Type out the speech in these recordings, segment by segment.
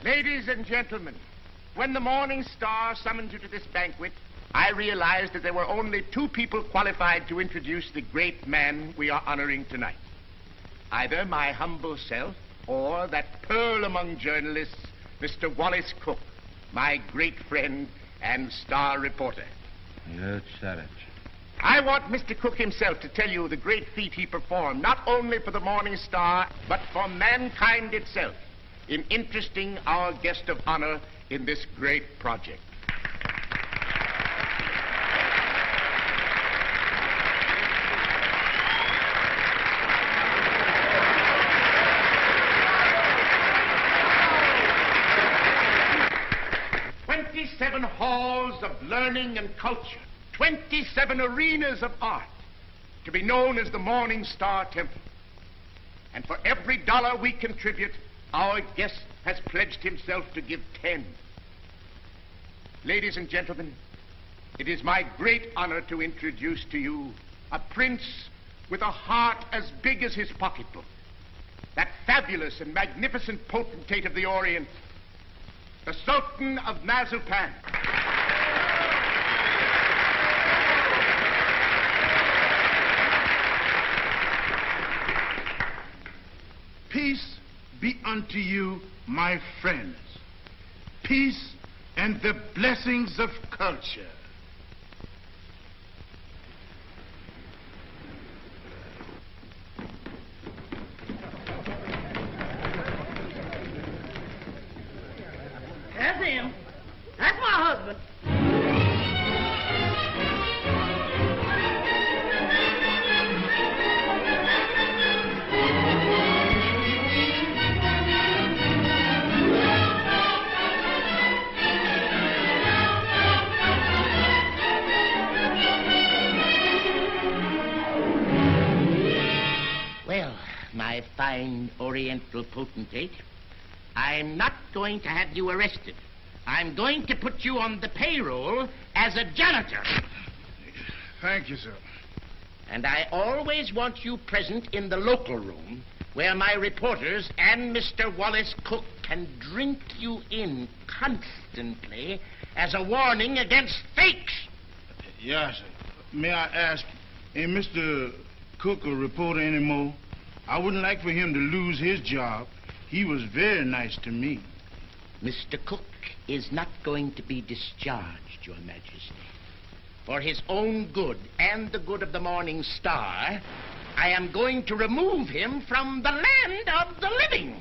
Ladies and gentlemen, when the Morning Star summoned you to this banquet, I realized that there were only two people qualified to introduce the great man we are honoring tonight. Either my humble self or that pearl among journalists, Mr. Wallace Cook, my great friend and star reporter. You said it. I want Mr. Cook himself to tell you the great feat he performed, not only for the Morning Star, but for mankind itself, in interesting our guest of honor in this great project. "27 halls of learning and culture, 27 arenas of art, to be known as the Morning Star Temple. And for every dollar we contribute, our guest has pledged himself to give 10. Ladies and gentlemen, it is my great honor to introduce to you a prince with a heart as big as his pocketbook, that fabulous and magnificent potentate of the Orient, the Sultan of Mazuppan. Peace be unto you, my friends. Peace and the blessings of culture. That's him. That's my husband. My fine Oriental potentate, I'm not going to have you arrested. I'm going to put you on the payroll as a janitor. Thank you, sir. And I always want you present in the local room where my reporters and Mr. Wallace Cook can drink you in constantly as a warning against fakes. Yes, sir. May I ask, ain't Mr. Cook a reporter anymore? I wouldn't like for him to lose his job. He was very nice to me. Mr. Cook is not going to be discharged, Your Majesty. For his own good and the good of the Morning Star, I am going to remove him from the land of the living.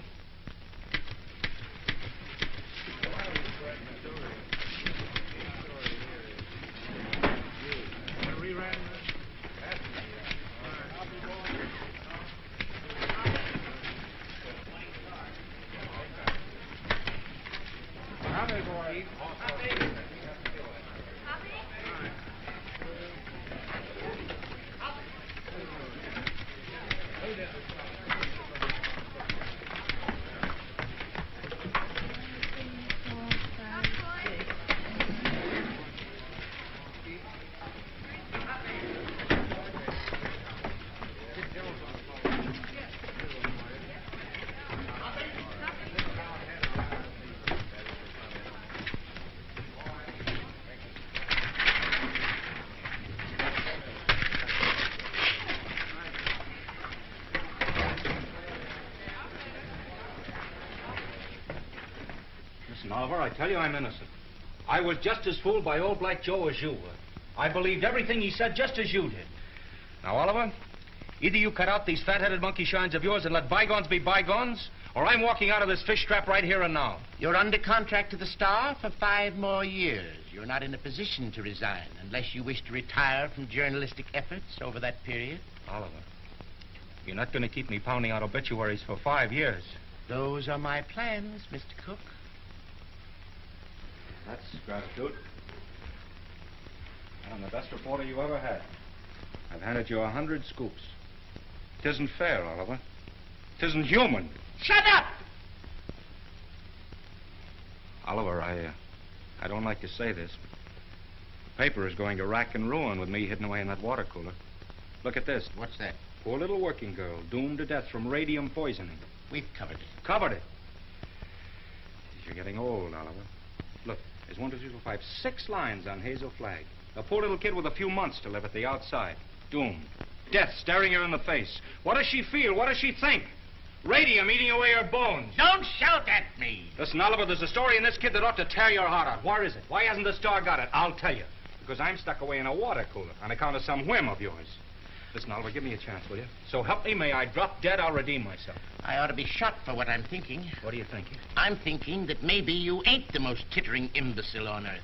Oliver, I tell you I'm innocent. I was just as fooled by old Black Joe as you were. I believed everything he said just as you did. Now, Oliver, either you cut out these fat-headed monkey shines of yours and let bygones be bygones, or I'm walking out of this fish trap right here and now. You're under contract to the Star for 5 more years. You're not in a position to resign unless you wish to retire from journalistic efforts over that period. Oliver, you're not going to keep me pounding out obituaries for 5 years. Those are my plans, Mr. Cook. That's gratitude. I'm the best reporter you ever had. I've handed you 100 scoops. It isn't fair, Oliver. It isn't human. Shut up! Oliver, I don't like to say this, but the paper is going to rack and ruin with me hidden away in that water cooler. Look at this. What's that? Poor little working girl, doomed to death from radium poisoning. We've covered it. Covered it? You're getting old, Oliver. Look, there's 1, 2, 3, 4, 5, 6 lines on Hazel Flagg. A poor little kid with a few months to live at the outside. Doomed. Death staring her in the face. What does she feel? What does she think? Radium eating away her bones. Don't shout at me. Listen, Oliver, there's a story in this kid that ought to tear your heart out. Where is it? Why hasn't the Star got it? I'll tell you. Because I'm stuck away in a water cooler on account of some whim of yours. Listen, Oliver, give me a chance, will you? So help me, may I drop dead, I'll redeem myself. I ought to be shot for what I'm thinking. What are you thinking? I'm thinking that maybe you ain't the most tittering imbecile on earth.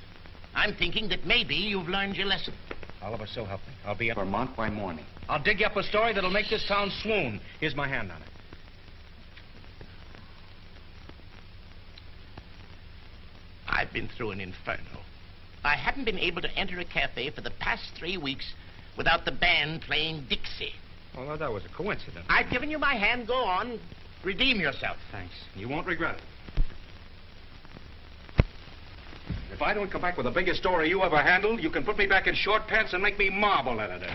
I'm thinking that maybe you've learned your lesson. Oliver, so help me. I'll be at Vermont by morning. I'll dig you up a story that'll make this town swoon. Here's my hand on it. I've been through an inferno. I haven't been able to enter a cafe for the past 3 weeks without the band playing Dixie. Oh, well, that was a coincidence. I've given you my hand. Go on. Redeem yourself. Thanks. You won't regret it. If I don't come back with the biggest story you ever handled, you can put me back in short pants and make me marble editor.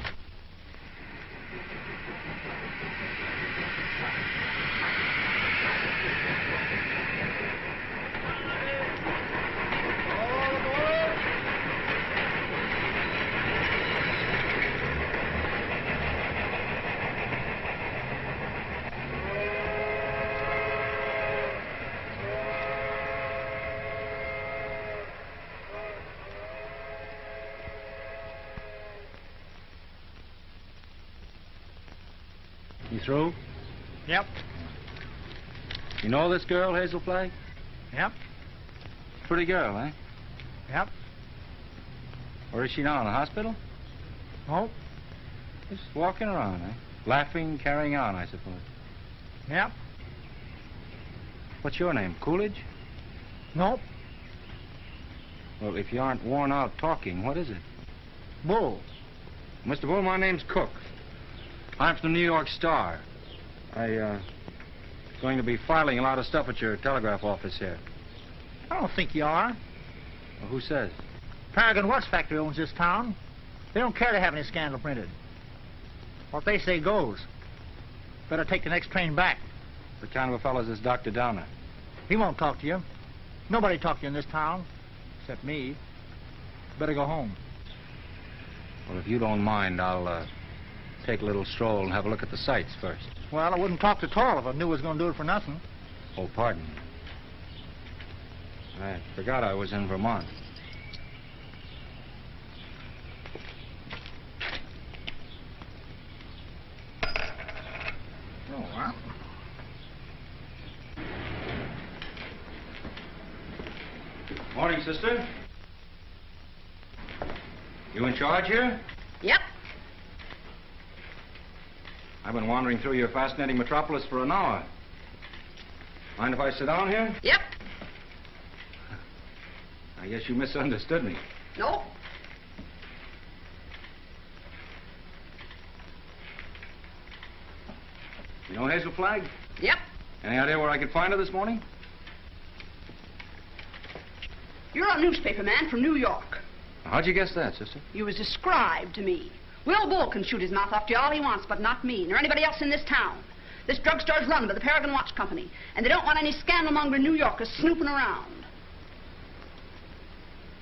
You through? Yep. You know this girl, Hazel Flagg? Yep. Pretty girl, eh? Yep. Where is she now, in the hospital? Nope. Just walking around, eh? Laughing, carrying on, I suppose. Yep. What's your name, Coolidge? Nope. Well, if you aren't worn out talking, what is it? Bull. Mr. Bull, my name's Cook. I'm from the New York Star. Going to be filing a lot of stuff at your telegraph office here. I don't think you are. Well, who says? Paragon Watch Factory owns this town. They don't care to have any scandal printed. What they say goes. Better take the next train back. What kind of a fellow is this Dr. Downer? He won't talk to you. Nobody talked to you in this town, except me. Better go home. Well, if you don't mind, I'll take a little stroll and have a look at the sights first. Well, I wouldn't talk at all if I knew I was going to do it for nothing. Oh, pardon me. I forgot I was in Vermont. Oh, well. Morning, sister. You in charge here? Yep. I've been wandering through your fascinating metropolis for an hour. Mind if I sit down here? Yep. I guess you misunderstood me. Nope. You know Hazel Flagg? Yep. Any idea where I could find her this morning? You're a newspaper man from New York. How'd you guess that, sister? You was described to me. Will Bull can shoot his mouth off to you all he wants, but not me, nor anybody else in this town. This drugstore's run by the Paragon Watch Company, and they don't want any scandalmonger New Yorkers snooping around.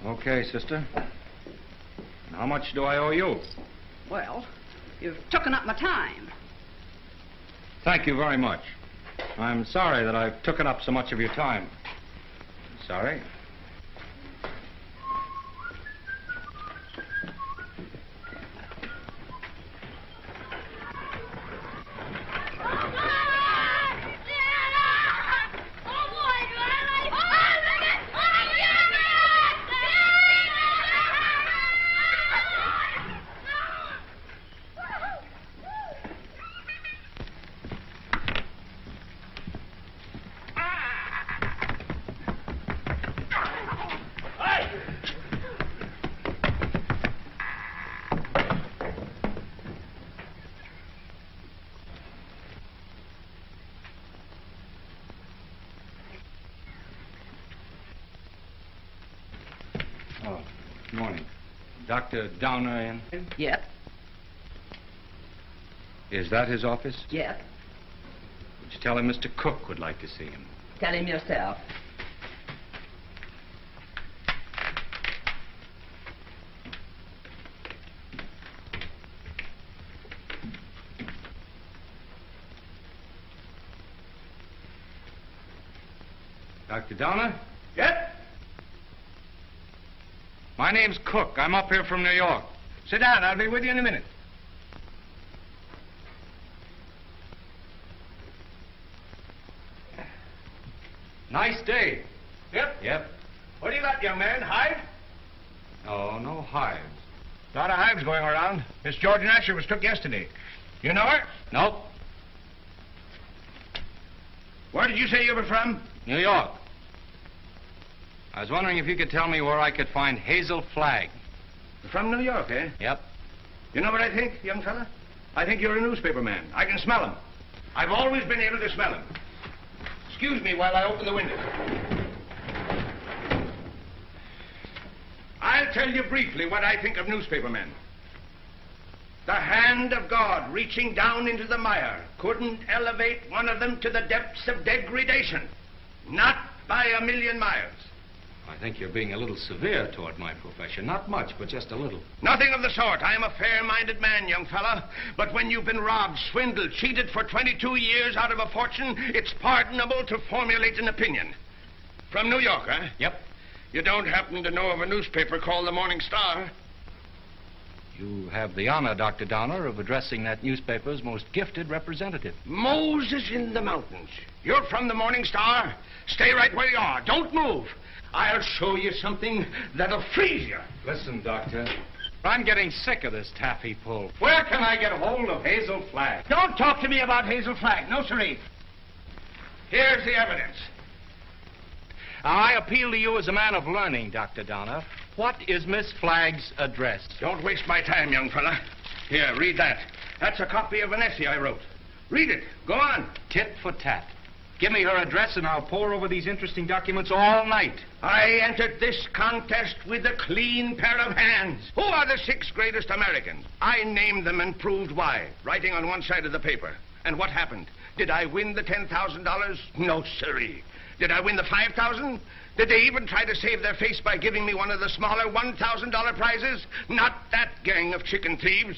Okay, sister. How much do I owe you? Well, you've taken up my time. Thank you very much. I'm sorry that I've taken up so much of your time. Sorry. Morning. Dr. Downer in? Yep. Is that his office? Yep. Would you tell him Mr. Cook would like to see him? Tell him yourself. Dr. Donner? Yes? My name's Cook. I'm up here from New York. Sit down. I'll be with you in a minute. Nice day. Yep. Yep. What do you got, young man? Hive? Oh, no hives. A lot of hives going around. Miss Jordan Asher was took yesterday. You know her? Nope. Where did you say you were from? New York. I was wondering if you could tell me where I could find Hazel Flagg. From New York, eh? Yep. You know what I think, young fella? I think you're a newspaper man. I can smell him. I've always been able to smell him. Excuse me while I open the window. I'll tell you briefly what I think of newspaper men. The hand of God reaching down into the mire couldn't elevate one of them to the depths of degradation. Not by a million miles. I think you're being a little severe toward my profession. Not much, but just a little. Nothing of the sort. I am a fair-minded man, young fella. But when you've been robbed, swindled, cheated for 22 years out of a fortune, it's pardonable to formulate an opinion. From New York, huh? Yep. You don't happen to know of a newspaper called the Morning Star? You have the honor, Dr. Donner, of addressing that newspaper's most gifted representative. Moses in the mountains. You're from the Morning Star? Stay right where you are. Don't move. I'll show you something that'll freeze you. Listen, Doctor. I'm getting sick of this taffy pull. Where can I get hold of Hazel Flagg? Don't talk to me about Hazel Flagg. No, sirree. Here's the evidence. I appeal to you as a man of learning, Dr. Donner. What is Miss Flagg's address? Don't waste my time, young fella. Here, read that. That's a copy of an essay I wrote. Read it. Go on. Tit for tat. Give me her address and I'll pore over these interesting documents all night. I entered this contest with a clean pair of hands. Who are the 6 greatest Americans? I named them and proved why, writing on one side of the paper. And what happened? Did I win the $10,000? No, sirree. Did I win the $5,000? Did they even try to save their face by giving me one of the smaller $1,000 prizes? Not that gang of chicken thieves.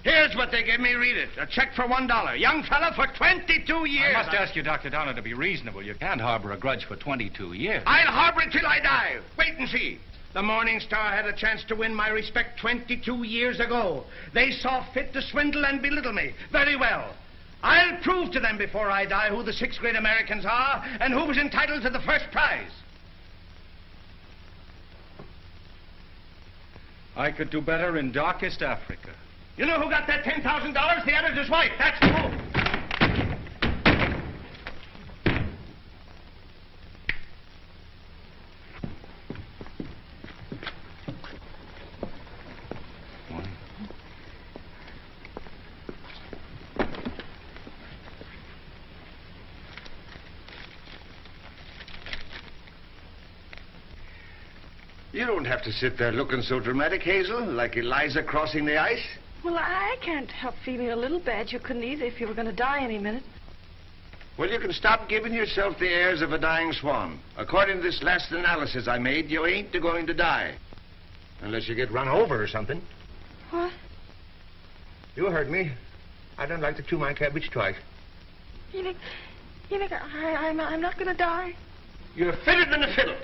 Here's what they gave me. Read it. A check for $1. Young fella, for 22 years. I must ask you, Dr. Donner, to be reasonable. You can't harbor a grudge for 22 years. I'll harbor it till I die. Wait and see. The Morning Star had a chance to win my respect 22 years ago. They saw fit to swindle and belittle me. Very well. I'll prove to them before I die who the 6 great Americans are and who was entitled to the first prize. I could do better in darkest Africa. You know who got that $10,000? The editor's wife. That's the move. You don't have to sit there looking so dramatic, Hazel, like Eliza crossing the ice. Well, I can't help feeling a little bad. You couldn't either if you were going to die any minute. Well, you can stop giving yourself the airs of a dying swan. According to this last analysis I made, you ain't going to die. Unless you get run over or something. What? You heard me. I don't like to chew my cabbage twice. Enoch, I'm not going to die. You're fitter than a fiddle.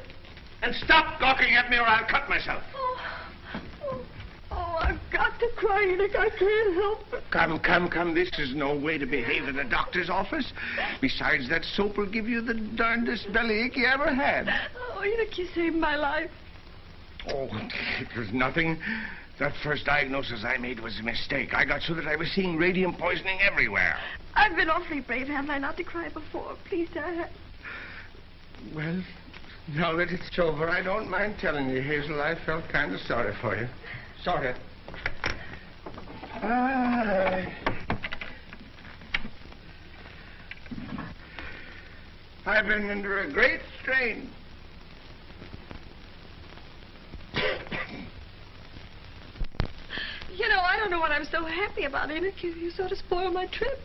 And stop gawking at me or I'll cut myself. Oh, I've got to cry, Enoch. I can't help it. Come. This is no way to behave in a doctor's office. Besides, that soap will give you the darndest bellyache you ever had. Oh, Enoch, you saved my life. Oh, it was nothing. That first diagnosis I made was a mistake. I got so that I was seeing radium poisoning everywhere. I've been awfully brave, haven't I, not to cry before? Please, Dad. Well, now that it's over, I don't mind telling you, Hazel, I felt kind of sorry for you. Sort of. I've been under a great strain. You know, I don't know what I'm so happy about, Enoch. You sort of spoiled my trip.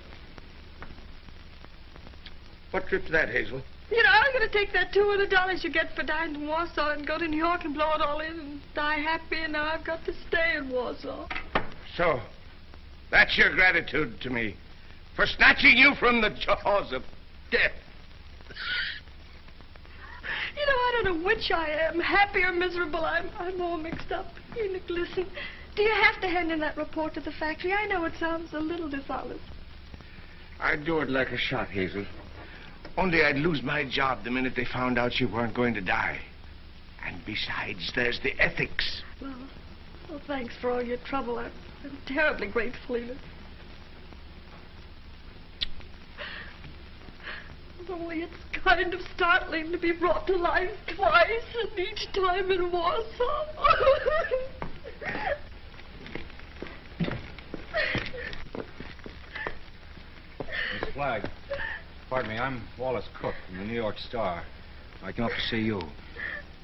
What trip's that, Hazel? You know, I was going to take that $200 you get for dying in Warsaw and go to New York and blow it all in and die happy, and now I've got to stay in Warsaw. So, that's your gratitude to me for snatching you from the jaws of death. don't know which I am, happy or miserable. I'm all mixed up. Enoch, listen. Do you have to hand in that report to the factory? I know it sounds a little dishonest. I'd do it like a shot, Hazel. Only I'd lose my job the minute they found out you weren't going to die. And besides, there's the ethics. Well, thanks for all your trouble. I'm terribly grateful, Enoch. Only it's kind of startling to be brought to life twice, and each time in Warsaw. Miss Flagg, pardon me, I'm Wallace Cook from the New York Star. I came up to see you.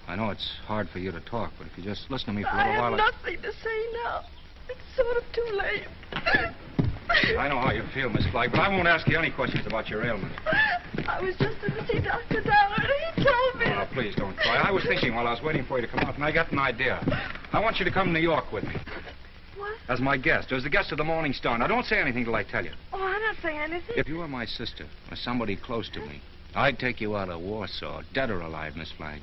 I know it's hard for you to talk, but if you just listen to me for a little while... I have nothing to say now. It's sort of too late. I know how you feel, Miss Flagg, but I won't ask you any questions about your ailment. I was just in to see Dr. Downer, and he told me... Oh, please don't cry. I was thinking while I was waiting for you to come out, and I got an idea. I want you to come to New York with me. What? As my guest, as the guest of the Morning Star. Now, don't say anything till I tell you. Oh, I'm not saying anything. If you were my sister, or somebody close to me, I'd take you out of Warsaw, dead or alive, Miss Flagg.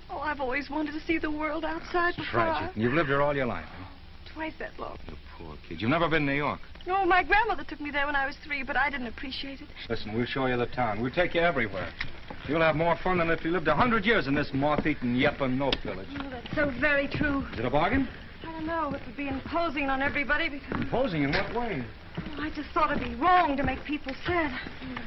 Oh, I've always wanted to see the world outside before. Tragic. You've lived here all your life, huh? Twice that long. You poor kid. You've never been to New York. No, my grandmother took me there when I was 3, but I didn't appreciate it. Listen, we'll show you the town. We'll take you everywhere. You'll have more fun than if you lived 100 years in this moth-eaten Yep-and-Nope village. Oh, that's so very true. Is it a bargain? I don't know. It would be imposing on everybody because... Imposing in what way? Oh, I just thought it'd be wrong to make people sad.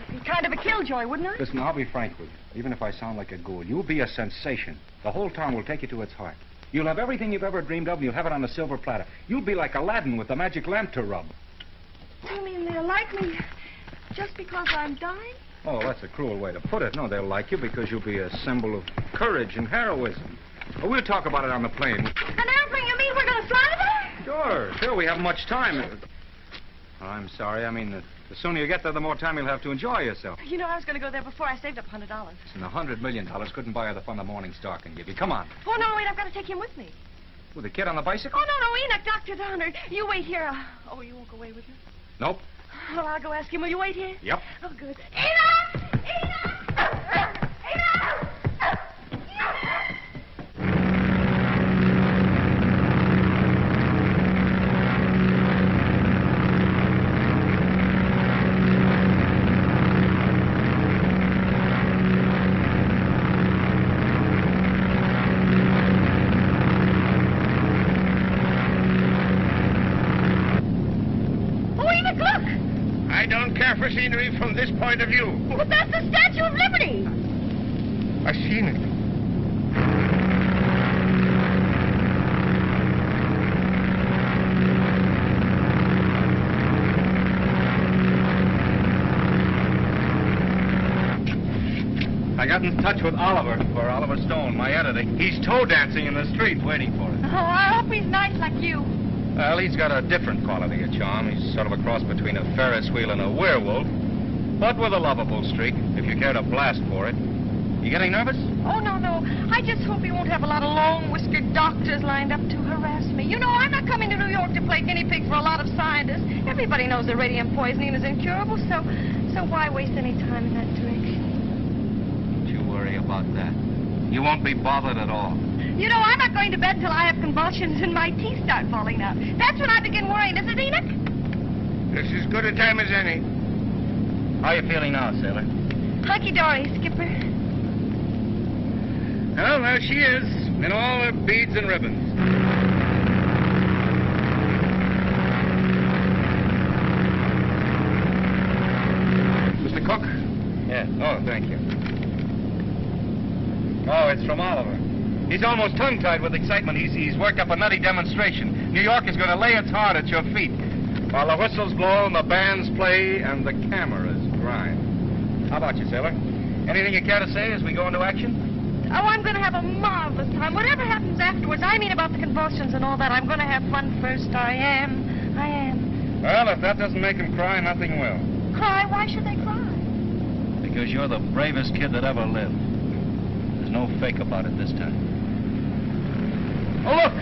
It'd be kind of a killjoy, wouldn't I? Listen, I'll be frank with you. Even if I sound like a ghoul, you'll be a sensation. The whole town will take you to its heart. You'll have everything you've ever dreamed of, and you'll have it on a silver platter. You'll be like Aladdin with the magic lamp to rub. You mean they'll like me just because I'm dying? Oh, that's a cruel way to put it. No, they'll like you because you'll be a symbol of courage and heroism. Well, we'll talk about it on the plane. An airplane? You mean we're going to fly there? Sure. We have much time. Oh, I'm sorry. I mean, the sooner you get there, the more time you'll have to enjoy yourself. You know, I was going to go there before I saved up $100. Listen, $100 million couldn't buy her the fun the Morning Star can give you. Come on. Oh, no, wait, I've got to take him with me. With the kid on the bicycle? Oh, no, Enoch, Dr. Downer. You wait here. Oh, you won't go away with me? Nope. Well, I'll go ask him. Will you wait here? Yep. Oh, good. Enoch! Enoch! Enoch! For scenery from this point of view. But that's the Statue of Liberty. I've seen it. I got in touch with Oliver Stone, my editor. He's toe dancing in the street waiting for it. Oh, I hope he's nice like you. Well, he's got a different quality of charm. He's sort of a cross between a Ferris wheel and a werewolf, but with a lovable streak, if you care to blast for it. You getting nervous? Oh, no. I just hope he won't have a lot of long-whiskered doctors lined up to harass me. You know, I'm not coming to New York to play guinea pig for a lot of scientists. Everybody knows that radium poisoning is incurable, so why waste any time in that direction? Don't you worry about that. You won't be bothered at all. You know, I'm not going to bed till I have convulsions and my teeth start falling out. That's when I begin worrying, isn't it, Enoch? This is as good a time as any. How are you feeling now, sailor? Hunky-dory, Skipper. Well, there she is, in all her beads and ribbons. Mr. Cook? Yeah. Oh, thank you. Oh, it's from Oliver. He's almost tongue-tied with excitement. He's worked up a nutty demonstration. New York is going to lay its heart at your feet while the whistles blow and the bands play and the cameras grind. How about you, sailor? Anything you care to say as we go into action? Oh, I'm going to have a marvelous time. Whatever happens afterwards, I mean about the convulsions and all that, I'm going to have fun first. I am. Well, if that doesn't make him cry, nothing will. Cry? Why should they cry? Because you're the bravest kid that ever lived. There's no fake about it this time. Oh, look!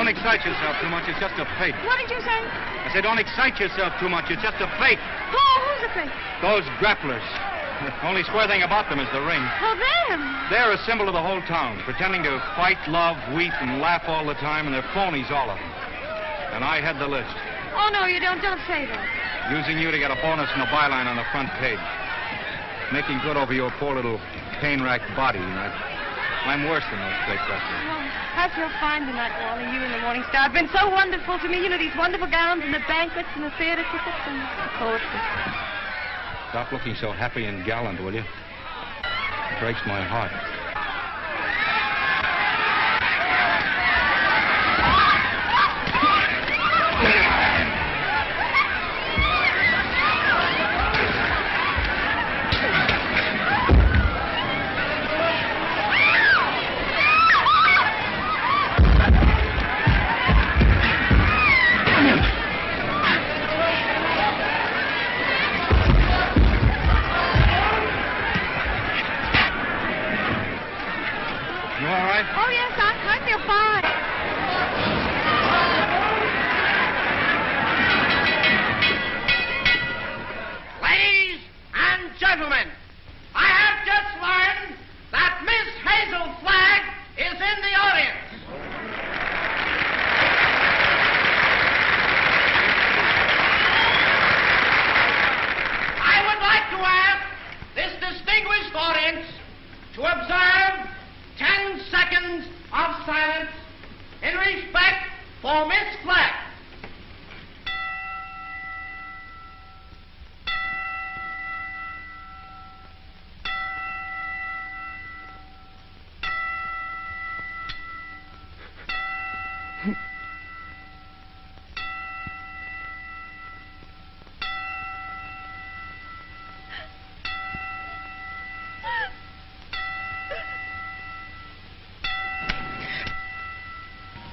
Don't excite yourself too much. It's just a fake. What did you say? I said don't excite yourself too much. It's just a fake. Who's a fake? Those grapplers. Only square thing about them is the ring. Oh, them. They're a symbol of the whole town, pretending to fight, love, weep, and laugh all the time, and they're phonies, all of them. And I had the list. Oh, no, you don't. Don't say that. Using you to get a bonus and a byline on the front page. Making good over your poor little pain-racked body. And I'm worse than those fake wrestlers. Oh, I feel fine tonight, Wally. You and the Morning Star have been so wonderful to me. You know, these wonderful gowns and the banquets and the theater tickets and the poetry. Stop looking so happy and gallant, will you? It breaks my heart.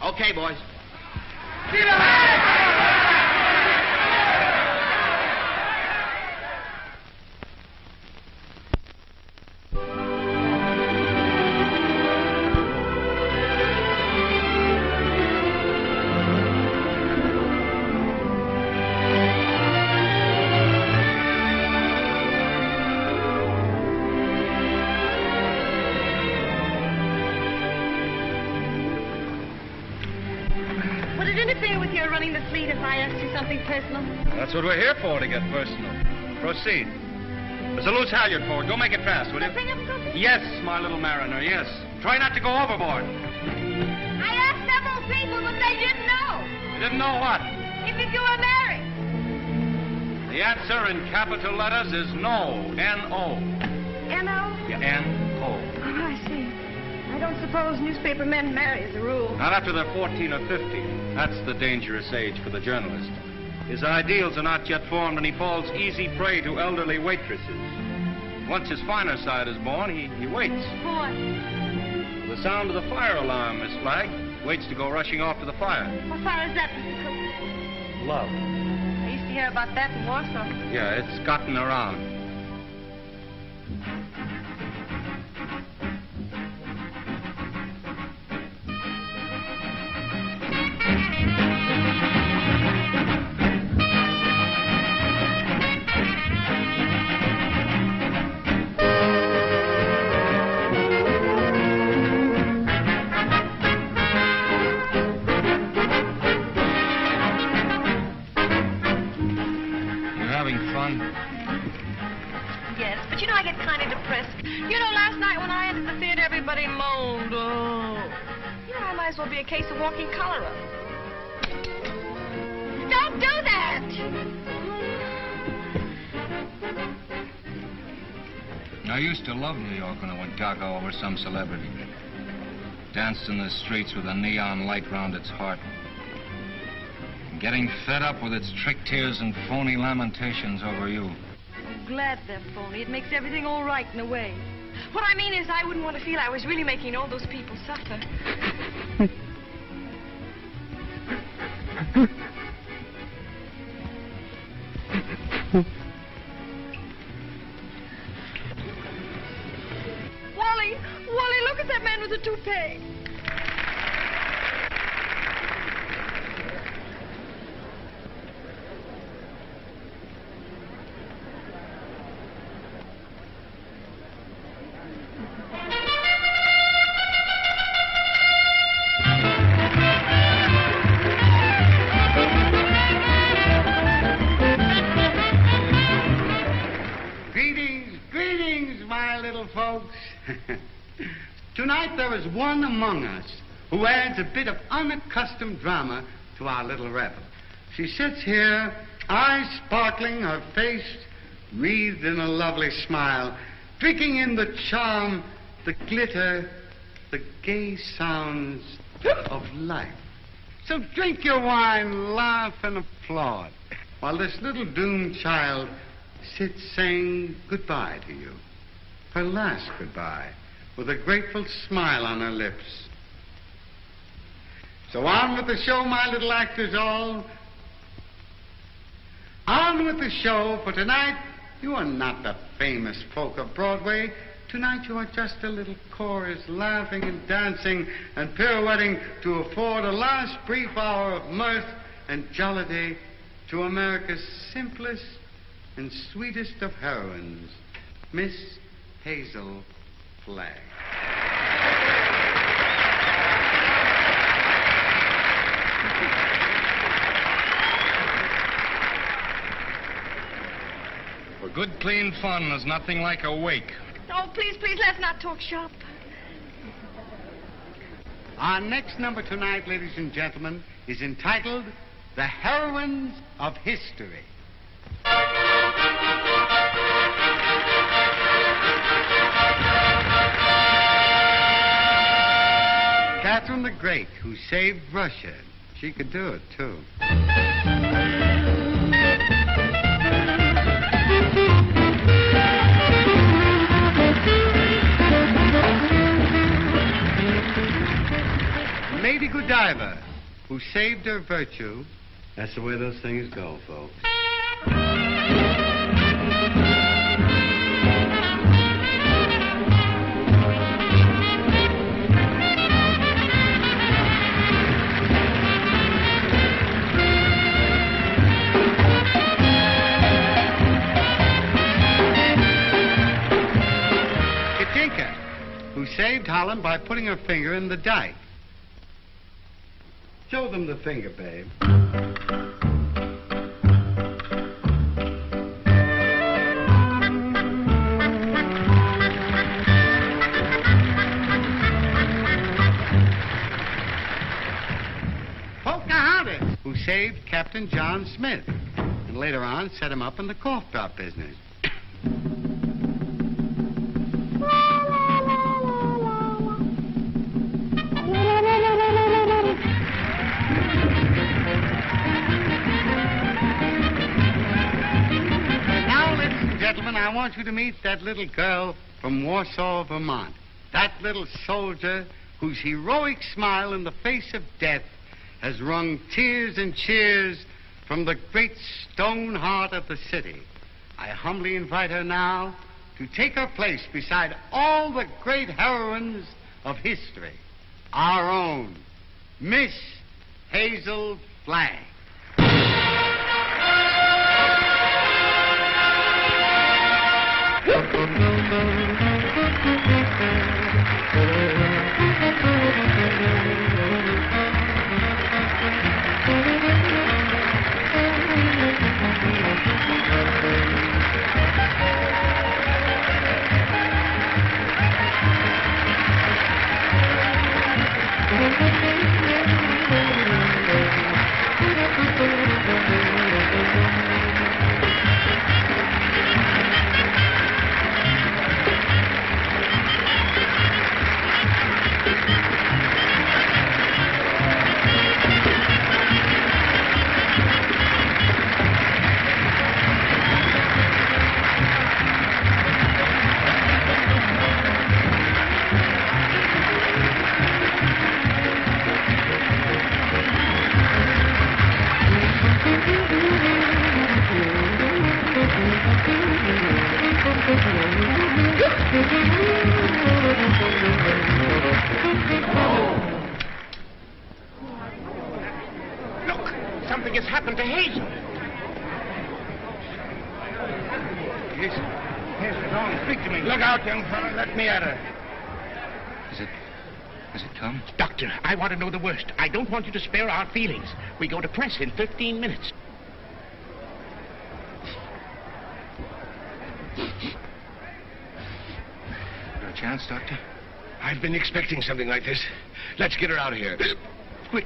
Okay, boys. That's what we're here for, to get personal. Proceed. There's a loose halyard forward. Go make it fast, will you? Yes, my little mariner, yes. Try not to go overboard. I asked several people, but they didn't know. You didn't know what? If you were married. The answer in capital letters is no. N-O. N-O? Yeah, N-O. Oh, I see. I don't suppose newspaper men marry as a rule. Not after they're 14 or 15. That's the dangerous age for the journalist. His ideals are not yet formed, and he falls easy prey to elderly waitresses. Once his finer side is born, he waits. What? The sound of the fire alarm, Miss Flagg. Waits to go rushing off to the fire. What fire is that, Mr. Cook? Love. I used to hear about that in Warsaw. Yeah, it's gotten around. Be a case of walking cholera. Don't do that! I used to love New York when I went gaga over some celebrity. Danced in the streets with a neon light round its heart. Getting fed up with its trick tears and phony lamentations over you. I'm glad they're phony. It makes everything all right in a way. What I mean is I wouldn't want to feel I was really making all those people suffer. Wally, look at that man with the toupee. folks. Tonight there is one among us who adds a bit of unaccustomed drama to our little revel. She sits here, eyes sparkling, her face wreathed in a lovely smile, drinking in the charm, the glitter, the gay sounds of life. So drink your wine, laugh, and applaud, while this little doomed child sits saying goodbye to you. Her last goodbye, with a grateful smile on her lips. So on with the show, my little actors all. On with the show, for tonight you are not the famous folk of Broadway. Tonight you are just a little chorus, laughing and dancing and pirouetting to afford a last brief hour of mirth and jollity to America's simplest and sweetest of heroines, Miss Hazel Flagg. For good, clean fun, there's nothing like a wake. Oh, please, please, let's not talk shop. Our next number tonight, ladies and gentlemen, is entitled The Heroines of History. Catherine the Great, who saved Russia. She could do it, too. Lady Godiva, who saved her virtue. That's the way those things go, folks. Katinka, who saved Holland by putting her finger in the dike. Show them the finger, babe. Pocahontas, who saved Captain John Smith, and later on set him up in the cough drop business. I want you to meet that little girl from Warsaw, Vermont. That little soldier whose heroic smile in the face of death has wrung tears and cheers from the great stone heart of the city. I humbly invite her now to take her place beside all the great heroines of history. Our own Miss Hazel Flagg. Something has happened to Hazel. Hazel, don't speak to me. Look out, young fellow. Let me at her. Has it come? Doctor, I want to know the worst. I don't want you to spare our feelings. We go to press in 15 minutes. chance, Doctor? I've been expecting something like this. Let's get her out of here. Quick.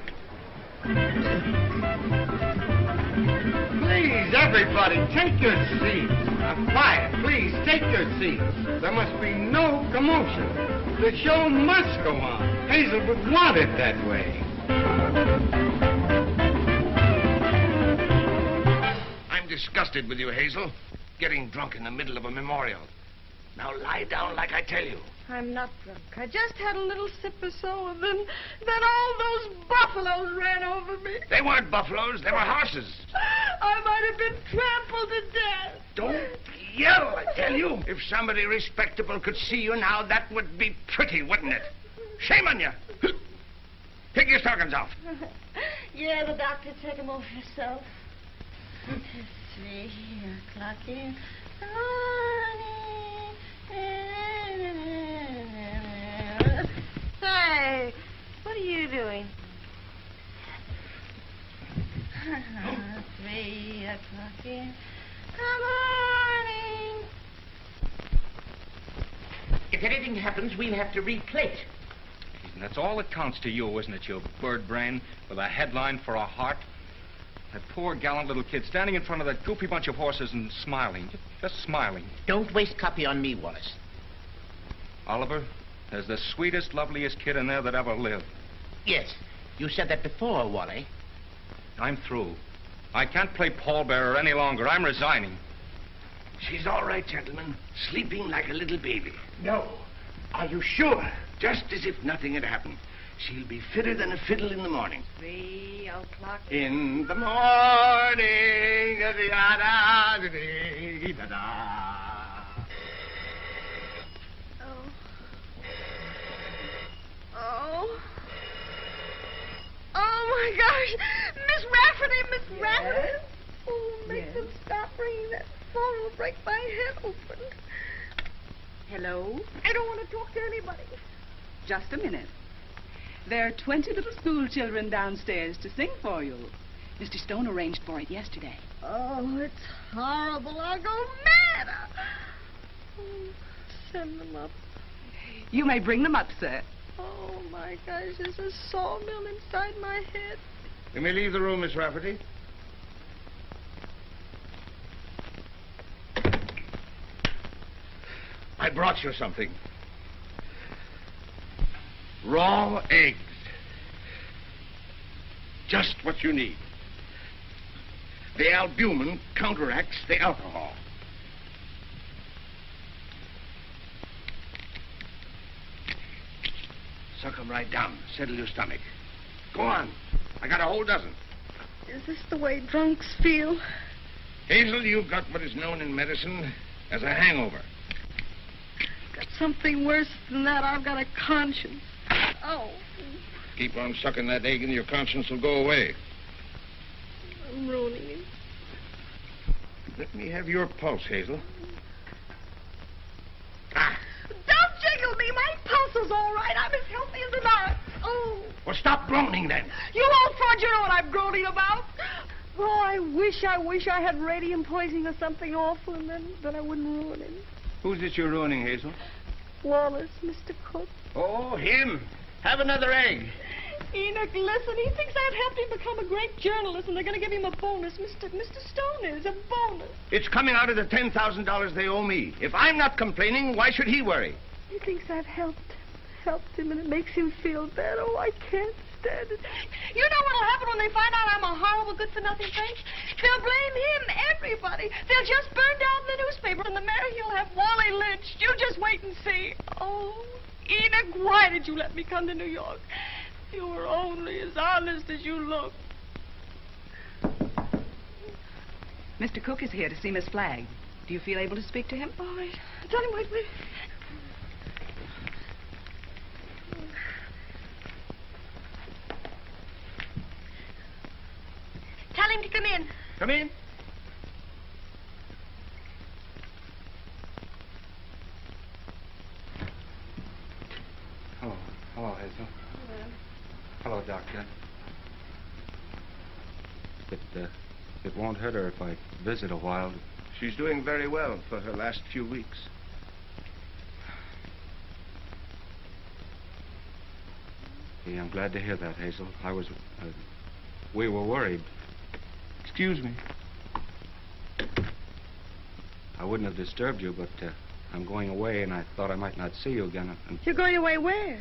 Please, everybody, take your seats. Quiet, please, take your seats. There must be no commotion. The show must go on. Hazel would want it that way. I'm disgusted with you, Hazel. Getting drunk in the middle of a memorial. Now lie down like I tell you. I'm not drunk. I just had a little sip or so, and then all those buffaloes ran over me. They weren't buffaloes. They were horses. I might have been trampled to death. Don't yell, I tell you. If somebody respectable could see you now, that would be pretty, wouldn't it? Shame on you. Take your stockings off. Yeah, the doctor took them off herself. 1, 2, 3, clock in. Hey, what are you doing? 3 o'clock in the morning. If anything happens, we'll have to replate. And that's all that counts to you, isn't it, you bird brain with a headline for a heart? That poor, gallant little kid standing in front of that goofy bunch of horses and smiling. Just smiling. Don't waste copy on me, Wallace. Oliver, there's the sweetest, loveliest kid in there that ever lived. Yes, you said that before, Wally. I'm through. I can't play pallbearer any longer. I'm resigning. She's all right, gentlemen. Sleeping like a little baby. No. Are you sure? Just as if nothing had happened. She'll be fitter than a fiddle in the morning. 3 o'clock. In the morning. Oh, my gosh. Miss Rafferty, Miss Rafferty. Oh, make them stop ringing that phone. It'll break my head open. Hello? I don't want to talk to anybody. Just a minute. There are 20 little school children downstairs to sing for you. Mr. Stone arranged for it yesterday. Oh, it's horrible. I'll go mad. Oh, send them up. You may bring them up, sir. Oh, my gosh, there's a sawmill inside my head. You may leave the room, Miss Rafferty. I brought you something. Raw eggs. Just what you need. The albumin counteracts the alcohol. Suck them right down. Settle your stomach. Go on. I got a whole dozen. Is this the way drunks feel? Hazel, you've got what is known in medicine as a hangover. Got something worse than that. I've got a conscience. Oh. Keep on sucking that egg and your conscience will go away. I'm ruining it. Let me have your pulse, Hazel. Don't jiggle me. My pulse is all right. I'm as healthy as an ox. Oh. Well, stop groaning then. You old fraud, you know what I'm groaning about. Oh, I wish I had radium poisoning or something awful, and then I wouldn't ruin it. Who's it you're ruining, Hazel? Wallace, Mr. Cook. Oh, him. Have another egg. Enoch, listen, he thinks I've helped him become a great journalist, and they're going to give him a bonus. Mr. Stone is a bonus. It's coming out of the $10,000 they owe me. If I'm not complaining, why should he worry? He thinks I've helped him, and it makes him feel bad. Oh, I can't stand it. You know what'll happen when they find out I'm a horrible, good-for-nothing thing? They'll blame him, everybody. They'll just burn down the newspaper, and the mayor, he'll have Wally lynched. You just wait and see. Oh, Enoch, why did you let me come to New York? You were only as honest as you look. Mr. Cook is here to see Miss Flagg. Do you feel able to speak to him? All right. Tell him, wait. Tell him to come in. Come in. Hello, Hazel. Hello, Doctor. It won't hurt her if I visit a while. She's doing very well for her last few weeks. see. I'm glad to hear that, Hazel. We were worried. Excuse me. I wouldn't have disturbed you, but I'm going away, and I thought I might not see you again. You're going away where?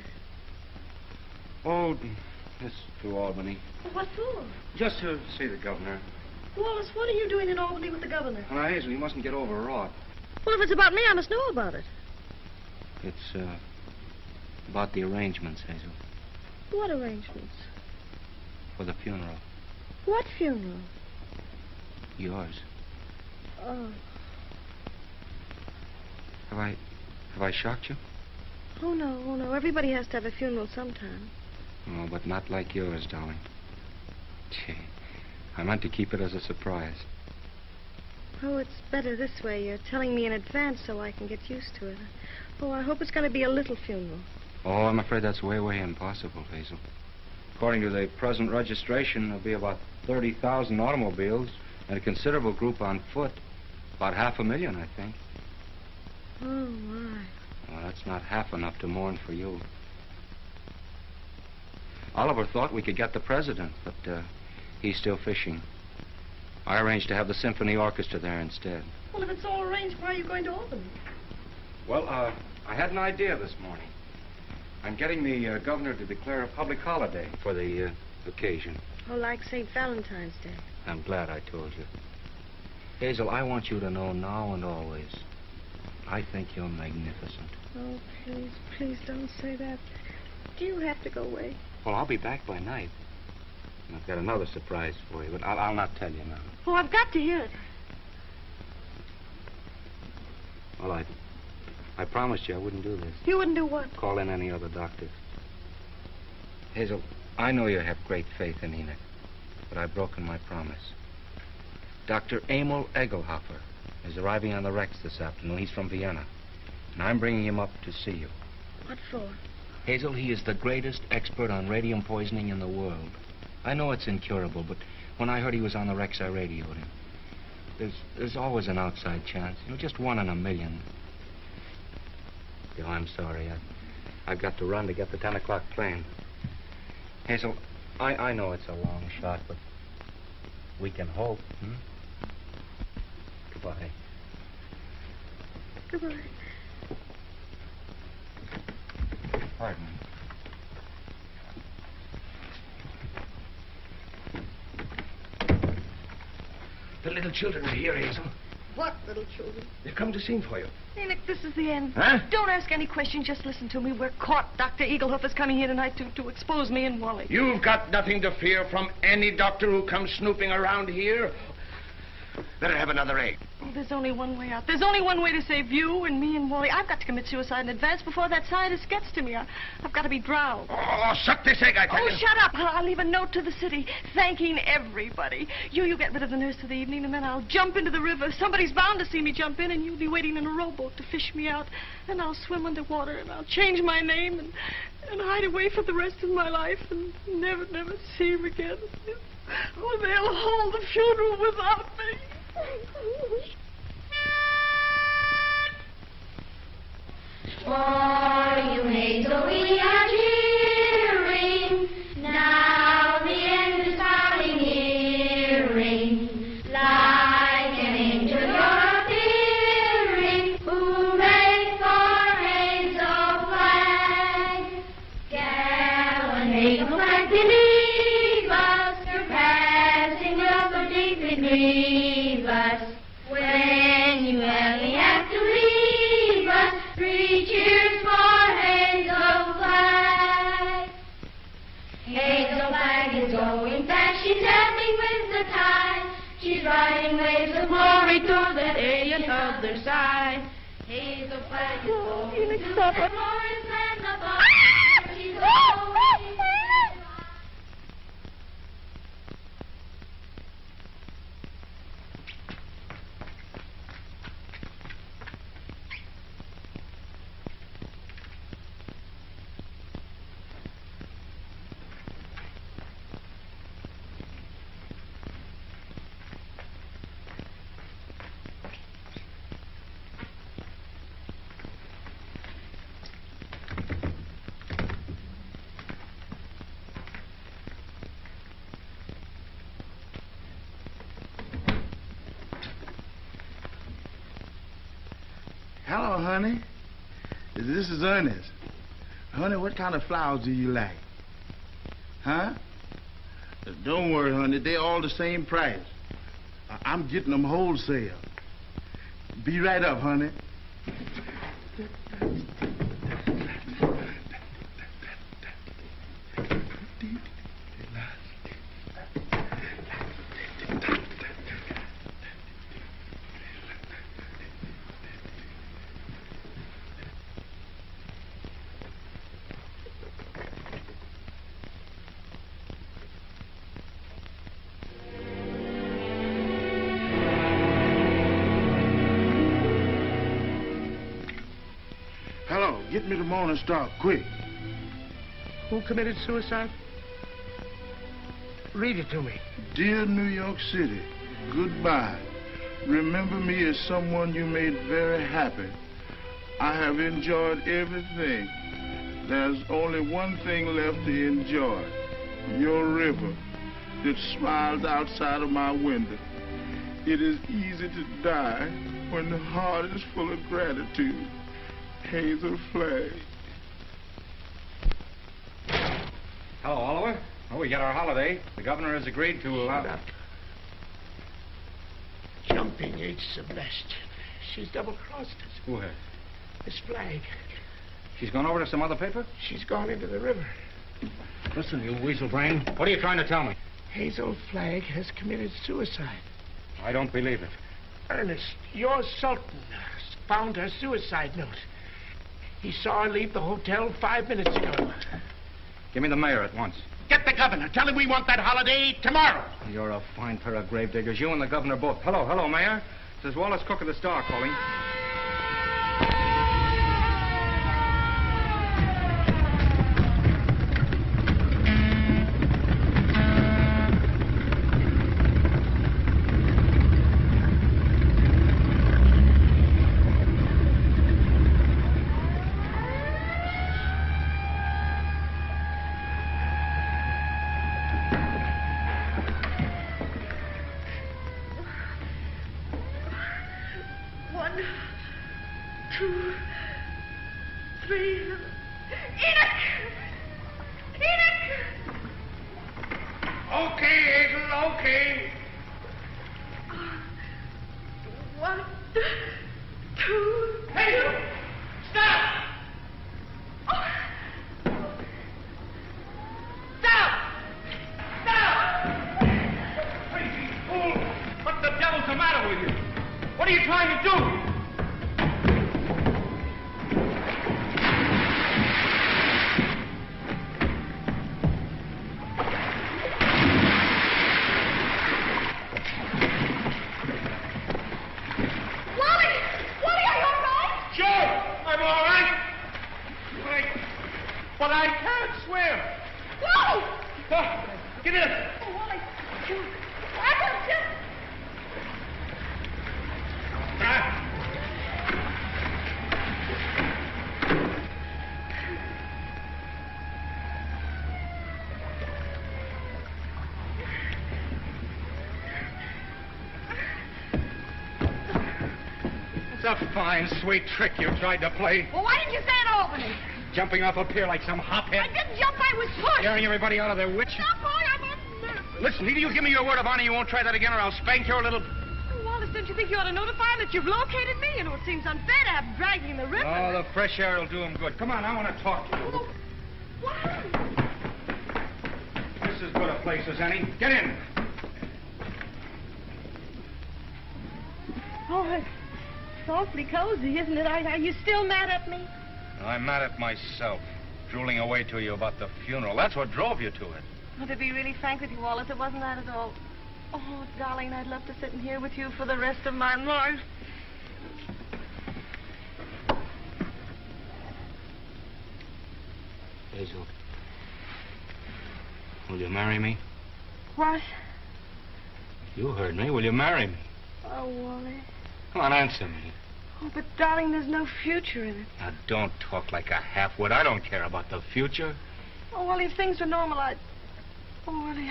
Oh, yes, to Albany. Well, what for? Just to see the governor. Wallace, what are you doing in Albany with the governor? Now, Hazel, you mustn't get overwrought. Well, if it's about me, I must know about it. It's about the arrangements, Hazel, What arrangements? for the funeral. What funeral? Yours. Oh. Have I shocked you? Oh, no. Everybody has to have a funeral sometime. Oh, but not like yours, darling. Gee, I meant to keep it as a surprise. Oh, it's better this way. You're telling me in advance so I can get used to it. Oh, I hope it's going to be a little funeral. Oh, I'm afraid that's way, way impossible, Hazel. According to the present registration, there'll be about 30,000 automobiles and a considerable group on foot. About 500,000, I think. Oh, my. Well, that's not half enough to mourn for you. Oliver thought we could get the president, but he's still fishing. I arranged to have the symphony orchestra there instead. Well, if it's all arranged, why are you going to Albany? Well, I had an idea this morning. I'm getting the governor to declare a public holiday for the occasion. Oh, like St. Valentine's Day. I'm glad I told you. Hazel, I want you to know now and always, I think you're magnificent. Oh, please don't say that. Do you have to go away? Well, I'll be back by night. And I've got another surprise for you, but I'll not tell you now. Oh, I've got to hear it. Well, I promised you I wouldn't do this. You wouldn't do what? Call in any other doctors. Hazel, I know you have great faith in Enoch, but I've broken my promise. Dr. Emil Eggelhoffer is arriving on the Rex this afternoon. He's from Vienna, and I'm bringing him up to see you. What for? Hazel, he is the greatest expert on radium poisoning in the world. I know it's incurable, but when I heard he was on the Rex, I radioed him. There's always an outside chance. Just 1 in a million. I'm sorry. I've got to run to get the 10 o'clock plane. Hazel, I know it's a long shot, but we can hope. Goodbye. Goodbye. Pardon me. The little children are here, Hazel. What little children? They've come to sing for you. Enoch, this is the end. Huh? Don't ask any questions. Just listen to me. We're caught. Dr. Eggelhoffer's coming here tonight to expose me and Wally. You've got nothing to fear from any doctor who comes snooping around here. Better have another egg. Oh, there's only one way out. There's only one way to save you and me and Wally. I've got to commit suicide in advance before that scientist gets to me. I've got to be drowned. Oh, suck this egg, I tell you. Oh, shut up. I'll leave a note to the city thanking everybody. You get rid of the nurse for the evening, and then I'll jump into the river. Somebody's bound to see me jump in, and you'll be waiting in a rowboat to fish me out. And I'll swim underwater, and I'll change my name and hide away for the rest of my life and never see him again. Oh, they'll hold the funeral without me. For you, Hazel, we are cheering. Now the end is hardly nearing. Like an angel you're appearing. Hooray for Hazel Flagg. Gallant Hazel Flagg, believe us. Your passing will so deeply grieve us. When you only have to leave us, 3 cheers for Hazel Flagg. Hazel Flagg is going fast, she's ebbing with the tide. She's riding waves of glory to the alien other side. Hazel Flagg is going to the glorious land above. She's going. Hello, honey. This is Ernest. Honey, what kind of flowers do you like? Huh? Don't worry, honey. They're all the same price. I'm getting them wholesale. Be right up, honey. Get me the Morning Star, quick. Who committed suicide? Read it to me. Dear New York City, goodbye. Remember me as someone you made very happy. I have enjoyed everything. There's only one thing left to enjoy. Your river that smiles outside of my window. It is easy to die when the heart is full of gratitude. Hazel Flagg. Hello, Oliver. Oh, we got our holiday. The governor has agreed to allow... Jumping age Celeste. She's double-crossed us. Who has? Miss Flagg. She's gone over to some other paper? She's gone into the river. Listen, you weasel brain. What are you trying to tell me? Hazel Flagg has committed suicide. I don't believe it. Ernest, your Sultan found her suicide note. He saw her leave the hotel 5 minutes ago. Give me the mayor at once. Get the governor. Tell him we want that holiday tomorrow. You're a fine pair of gravediggers. You and the governor both. Hello, Mayor. This is Wallace Cook of the Star calling. It's a fine, sweet trick you tried to play. Well, why didn't you say it at Albany? Jumping off a pier like some hophead. I didn't jump, I was pushed. Scaring everybody out of their wits. Stop, boy, I'm unnerved. Listen, either you give me your word of honor you won't try that again or I'll spank your little... Oh, Wallace, don't you think you ought to notify him that you've located me? You know, it seems unfair to have dragging the river. Oh, the fresh air will do him good. Come on, I want to talk to you. Oh, what? This is as good a place as any. Get in. Oh, it's awfully cozy, isn't it? Are you still mad at me? I'm mad at myself, drooling away to you about the funeral. That's what drove you to it. Well, to be really frank with you, Wallace, it wasn't that at all. Oh, darling, I'd love to sit in here with you for the rest of my life. Hazel, will you marry me? What? You heard me. Will you marry me? Oh, Wally. Come on, answer me. Oh, but, darling, there's no future in it. Now, don't talk like a half-wit. I don't care about the future. Oh, Wally, if things were normal, I'd... Oh, Wally,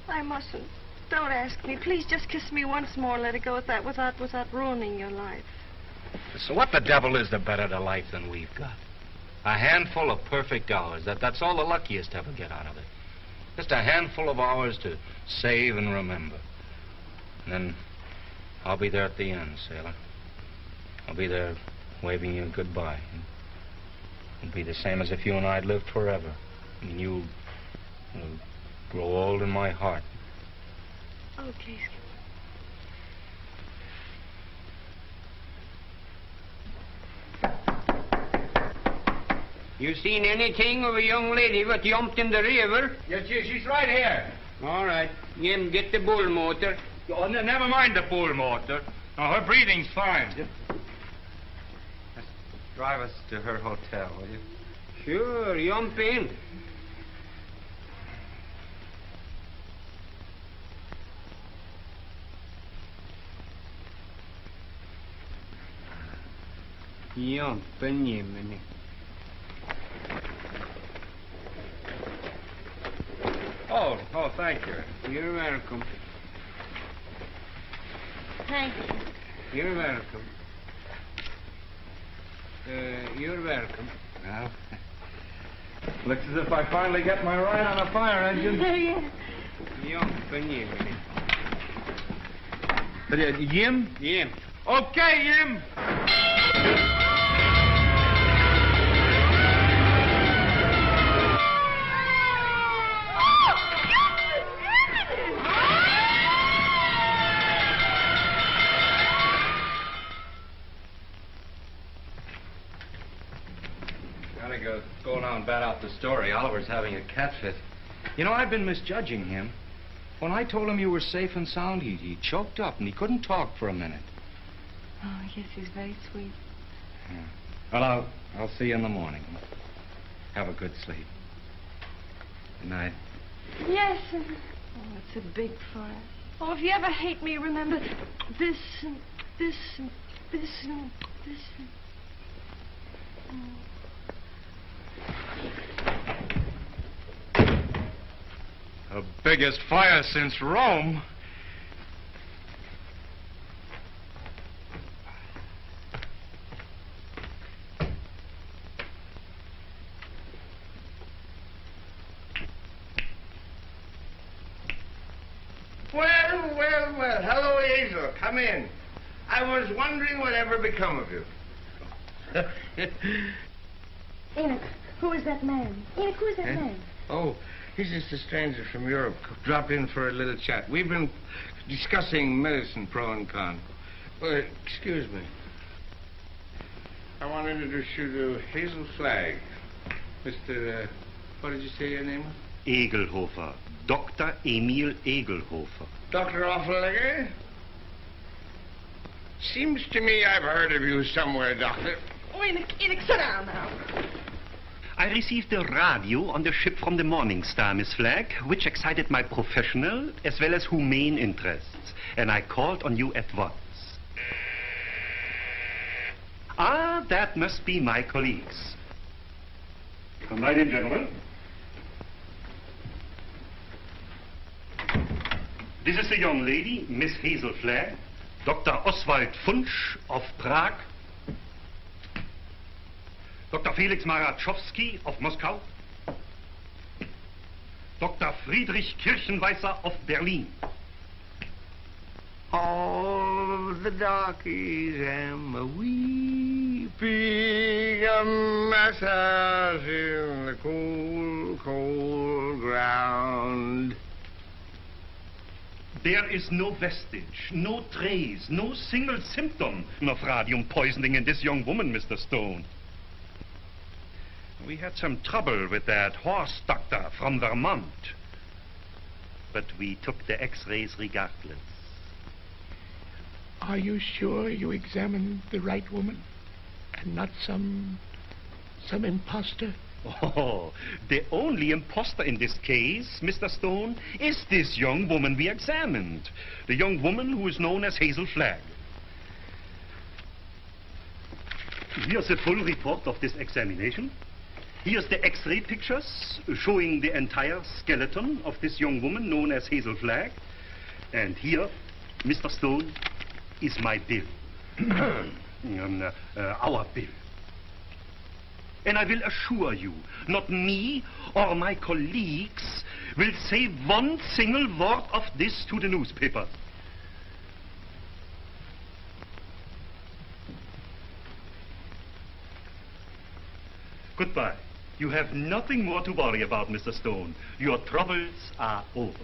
I mustn't. Don't ask me. Please just kiss me once more and let it go at that without ruining your life. So what the devil is the better to life than we've got? A handful of perfect hours. That's all the luckiest ever get out of it. Just a handful of hours to save and remember. And then I'll be there at the end, sailor. I'll be there waving you goodbye. It'll be the same as if you and I'd lived forever. I mean, you'll grow old in my heart. Okay. You seen anything of a young lady what jumped in the river? Yes, she's right here. All right. Jim, get the bull motor. Oh, never mind the bull motor. Oh, her breathing's fine. Just drive us to her hotel, will you? Sure, jump in. Jump in, Jiminy. Oh, thank you. You're welcome. Thank you. You're welcome. You're welcome. Well, looks as if I finally get my ride on a fire engine. Jump in, Jiminy. Jim? Jim. Okay, Jim. Go now and bat out the story. Oliver's having a cat fit. You know, I've been misjudging him. When I told him you were safe and sound, he choked up and he couldn't talk for a minute. Oh, yes, he's very sweet. Yeah. Well, I'll see you in the morning. Have a good sleep. Good night. Yes. Oh, it's a big fire. Oh, if you ever hate me, remember this and this and this and this and... Oh. The biggest fire since Rome. Well. Hello, Hazel. Come in. I was wondering whatever become of you. Enoch, who is that man? Enoch, who is that man? Oh, he's just a stranger from Europe. Dropped in for a little chat. We've been discussing medicine, pro and con. Excuse me. I want to introduce you to Hazel Flagg. Mr. What did you say your name was? Eggelhoffer. Dr. Emil Eggelhoffer. Dr. Offlegger? Seems to me I've heard of you somewhere, Doctor. Oh, Enoch, sit down now. I received a radio on the ship from the Morning Star, Miss Flagg, which excited my professional as well as humane interests, and I called on you at once. Ah, that must be my colleagues. Come right in, gentlemen. This is the young lady, Miss Hazel Flagg, Dr. Oswald Funsch of Prague, Dr. Felix Marachowski of Moscow, Dr. Friedrich Kirchenweißer of Berlin. All the darkies am a weeping, a massage in the cold, cold ground. There is no vestige, no trace, no single symptom of radium poisoning in this young woman, Mr. Stone. We had some trouble with that horse doctor from Vermont, but we took the x-rays regardless. Are you sure you examined the right woman and not some imposter? Oh, the only imposter in this case, Mr. Stone, is this young woman we examined. The young woman who is known as Hazel Flagg. Here's a full report of this examination. Here's the x-ray pictures showing the entire skeleton of this young woman known as Hazel Flagg. And here, Mr. Stone, is my bill. our bill. And I will assure you, not me or my colleagues will say one single word of this to the newspapers. Goodbye. You have nothing more to worry about, Mr. Stone. Your troubles are over.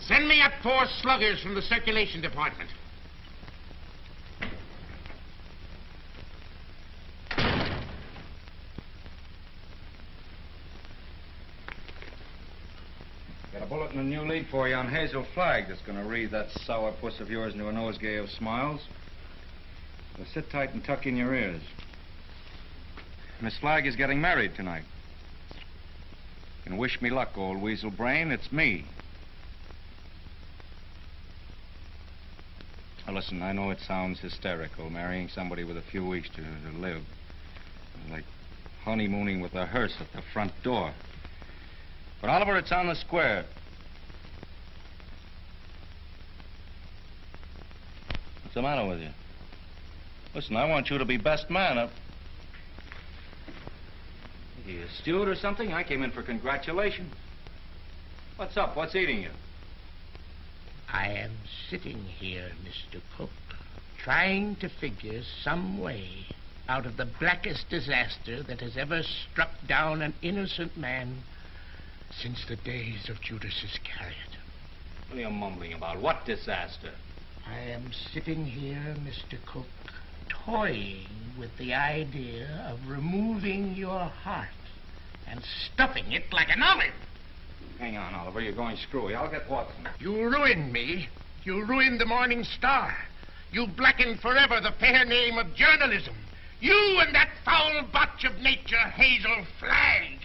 Send me up 4 sluggers from the circulation department. Got a bulletin and a new lead for you on Hazel Flagg that's going to read that sourpuss of yours into a nosegay of smiles. So sit tight and tuck in your ears. Miss Flagg is getting married tonight. You can wish me luck, old weasel brain. It's me. Now, listen, I know it sounds hysterical, marrying somebody with a few weeks to live. Like honeymooning with a hearse at the front door. But, Oliver, it's on the square. What's the matter with you? Listen, I want you to be best man. Are you a steward or something? I came in for congratulations. What's up? What's eating you? I am sitting here, Mr. Cook, trying to figure some way out of the blackest disaster that has ever struck down an innocent man since the days of Judas Iscariot. What are you mumbling about? What disaster? I am sitting here, Mr. Cook, toying with the idea of removing your heart and stuffing it like an olive. Hang on, Oliver. You're going screwy. I'll get Watson. You ruined me. You ruined the Morning Star. You blackened forever the fair name of journalism. You and that foul botch of nature, Hazel Flagg.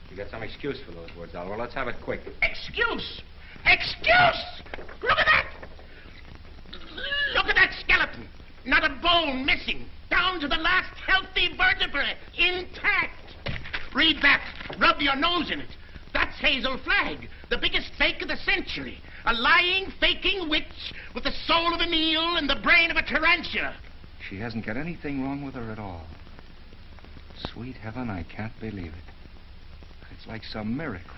You got some excuse for those words, Oliver. Let's have it quick. Excuse? Excuse? Look at that! Look at that skeleton. Not a bone missing. Down to the last healthy vertebrae. Intact. Read that. Rub your nose in it. That's Hazel Flagg, the biggest fake of the century. A lying, faking witch with the soul of an eel and the brain of a tarantula. She hasn't got anything wrong with her at all. Sweet heaven, I can't believe it. It's like some miracle.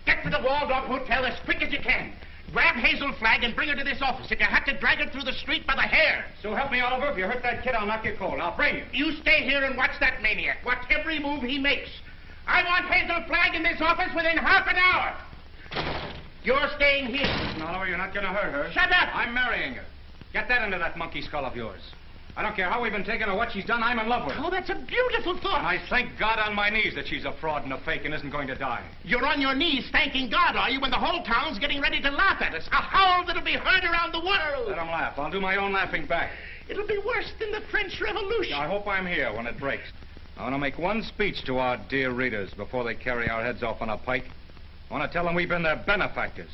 Get to the Waldorf Hotel as quick as you can. Grab Hazel Flagg and bring her to this office. If you have to drag her through the street by the hair. So help me, Oliver. If you hurt that kid, I'll knock you cold. I'll bring you. You stay here and watch that maniac. Watch every move he makes. I want Hazel Flagg in this office within half an hour. You're staying here. Listen, Oliver, you're not going to hurt her. Shut up! I'm marrying her. Get that into that monkey skull of yours. I don't care how we've been taking or what she's done. I'm in love with her. Oh, that's a beautiful thought. And I thank God on my knees that she's a fraud and a fake and isn't going to die. You're on your knees thanking God, are you, when the whole town's getting ready to laugh at us? A howl that'll be heard around the world. Let them laugh. I'll do my own laughing back. It'll be worse than the French Revolution. I hope I'm here when it breaks. I want to make one speech to our dear readers before they carry our heads off on a pike. I want to tell them we've been their benefactors.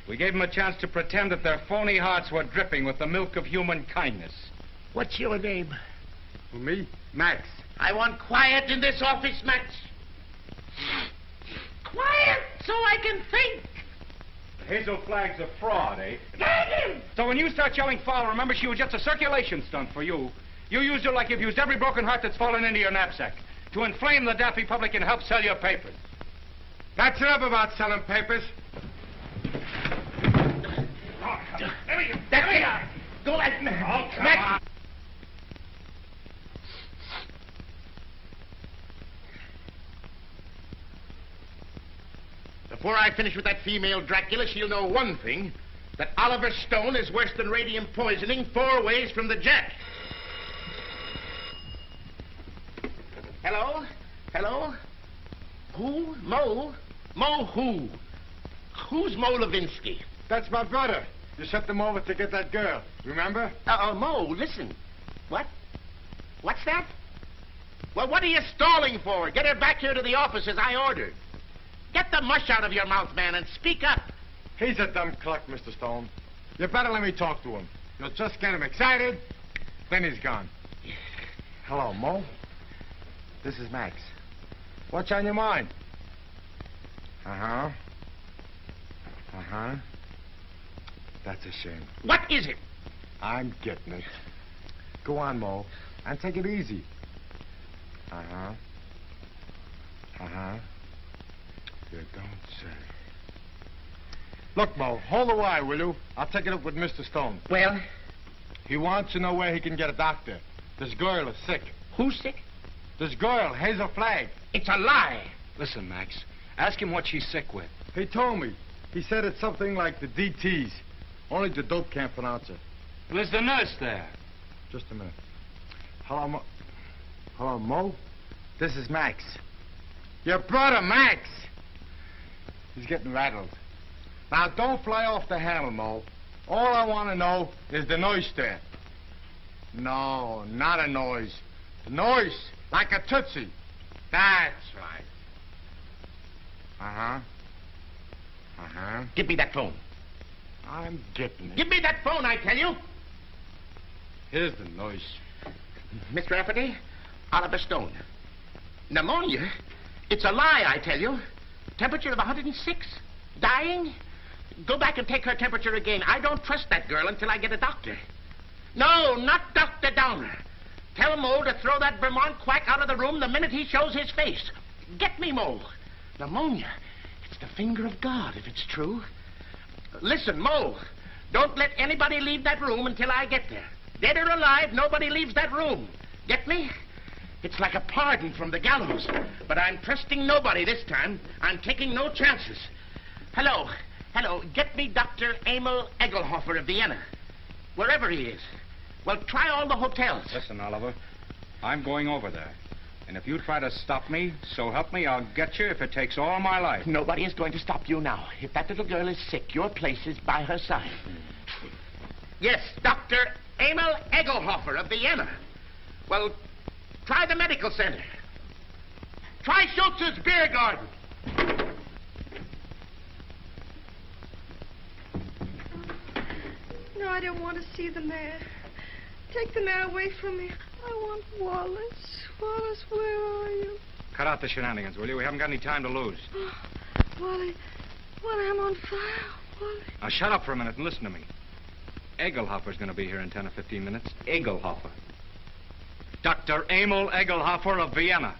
We gave them a chance to pretend that their phony hearts were dripping with the milk of human kindness. What's your name? Well, me? Max. I want quiet in this office, Max. Quiet so I can think. Hazel Flagg's a fraud, eh? Get him! So when you start yelling foul, remember she was just a circulation stunt for you. You used her like you've used every broken heart that's fallen into your knapsack to inflame the daffy public and help sell your papers. That's enough about selling papers. Oh, there we go. There we are. Go at me. Oh, come on. Before I finish with that female Dracula, she'll know one thing. That Oliver Stone is worse than radium poisoning 4 ways from the Jack. Hello? Hello? Who? Mo? Mo who? Who's Mo Levinsky? That's my brother. You sent them over to get that girl. Remember? Mo, listen. What? What's that? Well, what are you stalling for? Get her back here to the office as I ordered. Get the mush out of your mouth, man, and speak up. He's a dumb cluck, Mr. Stone. You better let me talk to him. You'll just get him excited, then he's gone. Hello, Mo. This is Max. What's on your mind? Uh-huh. Uh-huh. That's a shame. What is it? I'm getting it. Go on, Mo, and take it easy. Uh-huh. Uh-huh. You don't say. Look, Mo, hold the wire, will you? I'll take it up with Mr. Stone. Well? He wants to know where he can get a doctor. This girl is sick. Who's sick? This girl, Hazel Flagg. It's a lie. Listen, Max. Ask him what she's sick with. He told me. He said it's something like the DTs. Only the dope can't pronounce it. Well, is the nurse there? Just a minute. Hello, Mo. Hello, Mo? This is Max. Your brother, Max. He's getting rattled. Now, don't fly off the handle, Mo. All I want to know is the noise there. No, not a noise. The noise, like a tootsie. That's right. Uh-huh. Uh-huh. Give me that phone. I'm getting it. Give me that phone, I tell you. Here's the noise. Miss Rafferty, Oliver Stone. Pneumonia? It's a lie, I tell you. Temperature of 106. Dying? Go back and take her temperature again. I don't trust that girl until I get a doctor. No, not Dr. Downer. Tell Mo to throw that Vermont quack out of the room the minute he shows his face. Get me, Mo. Pneumonia. It's the finger of God, if it's true. Listen, Mo. Don't let anybody leave that room until I get there. Dead or alive, nobody leaves that room. Get me? It's like a pardon from the gallows. But I'm trusting nobody this time. I'm taking no chances. Hello. Hello. Get me Dr. Emil Eggelhoffer of Vienna. Wherever he is. Well, try all the hotels. Listen, Oliver. I'm going over there. And if you try to stop me, so help me, I'll get you if it takes all my life. Nobody is going to stop you now. If that little girl is sick, your place is by her side. Yes, Dr. Emil Eggelhoffer of Vienna. Well, try the medical center. Try Schultz's beer garden. No, I don't want to see the mayor. Take the mayor away from me. I want Wallace. Wallace, where are you? Cut out the shenanigans, will you? We haven't got any time to lose. Oh, Wally, I'm on fire. Wally. Now, shut up for a minute and listen to me. Eggelhoffer's going to be here in 10 or 15 minutes. Eggelhoffer. Dr. Emil Eggelhoffer of Vienna.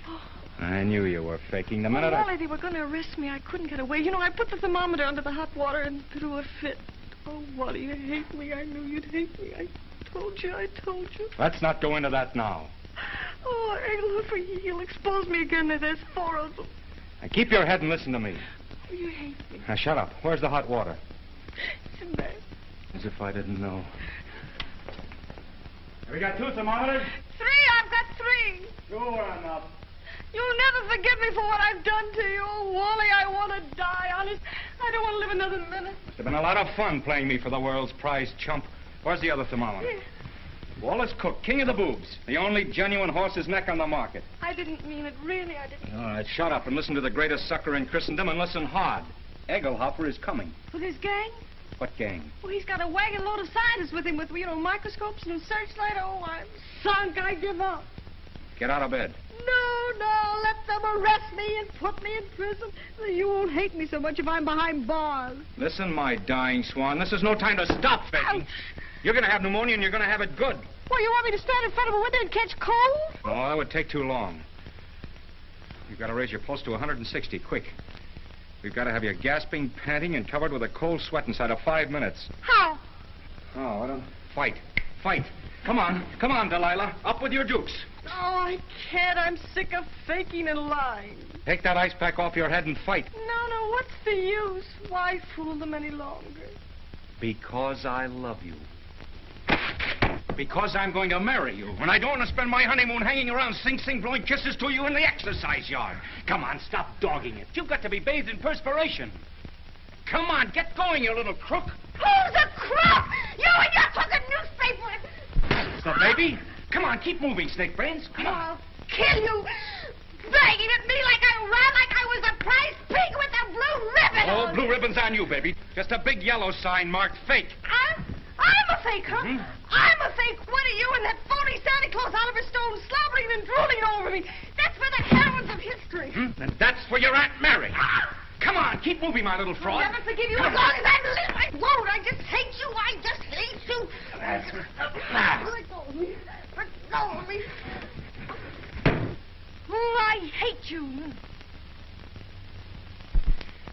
Oh. I knew you were faking the minute Wally, they were going to arrest me. I couldn't get away. You know, I put the thermometer under the hot water and threw a fit. Oh, Wally, you hate me. I knew you'd hate me. I told you. Let's not go into that now. Oh, Eggelhoffer, he'll expose me again. There's 4 of them. Now, keep your head and listen to me. Oh, you hate me. Now, shut up. Where's the hot water? It's in there. As if I didn't know. We got 2 thermometers? 3. I've got 3. Sure enough. You'll never forgive me for what I've done to you. Oh, Wally, I want to die, honest. I don't want to live another minute. It's been a lot of fun playing me for the world's prize chump. Where's the other thermometer? Here. Wallace Cook, king of the boobs. The only genuine horse's neck on the market. I didn't mean it. Really, I didn't. All right, shut up and listen to the greatest sucker in Christendom and listen hard. Eggelhoffer is coming. With his gang? What gang? Well, he's got a wagon load of scientists with him with, microscopes and a searchlight. Oh, I'm sunk. I give up. Get out of bed. No, let them arrest me and put me in prison. You won't hate me so much if I'm behind bars. Listen, my dying swan, this is no time to stop begging. You're going to have pneumonia and you're going to have it good. Well, you want me to stand in front of a window and catch cold? No, that would take too long. You've got to raise your pulse to 160, quick. We've got to have you gasping, panting, and covered with a cold sweat inside of 5 minutes. How? Oh, I don't... Fight. Come on, Delilah. Up with your dukes. Oh, I can't. I'm sick of faking and lying. Take that ice pack off your head and fight. No, what's the use? Why fool them any longer? Because I love you. Because I'm going to marry you. And I don't want to spend my honeymoon hanging around sing, blowing kisses to you in the exercise yard. Come on, stop dogging it. You've got to be bathed in perspiration. Come on, get going, you little crook. Who's a crook? You and your fucking newspaper. The baby? Come on, keep moving, Snake Brains. Come on. I'll kill you. Begging at me like I was a prize pig with a blue ribbon. Oh, blue ribbon's on you, baby. Just a big yellow sign marked fake. I'm a fake, huh? Mm-hmm. I'm a fake. What are you and that phony Santa Claus Oliver Stone slobbering and drooling over me? That's for the heroines of history. And that's for your Aunt Mary. be my little fraud. I'll never forgive you as long as I live. I won't. I just hate you. I just hate you. That's Let go of me. Let go of me. Oh, I hate you.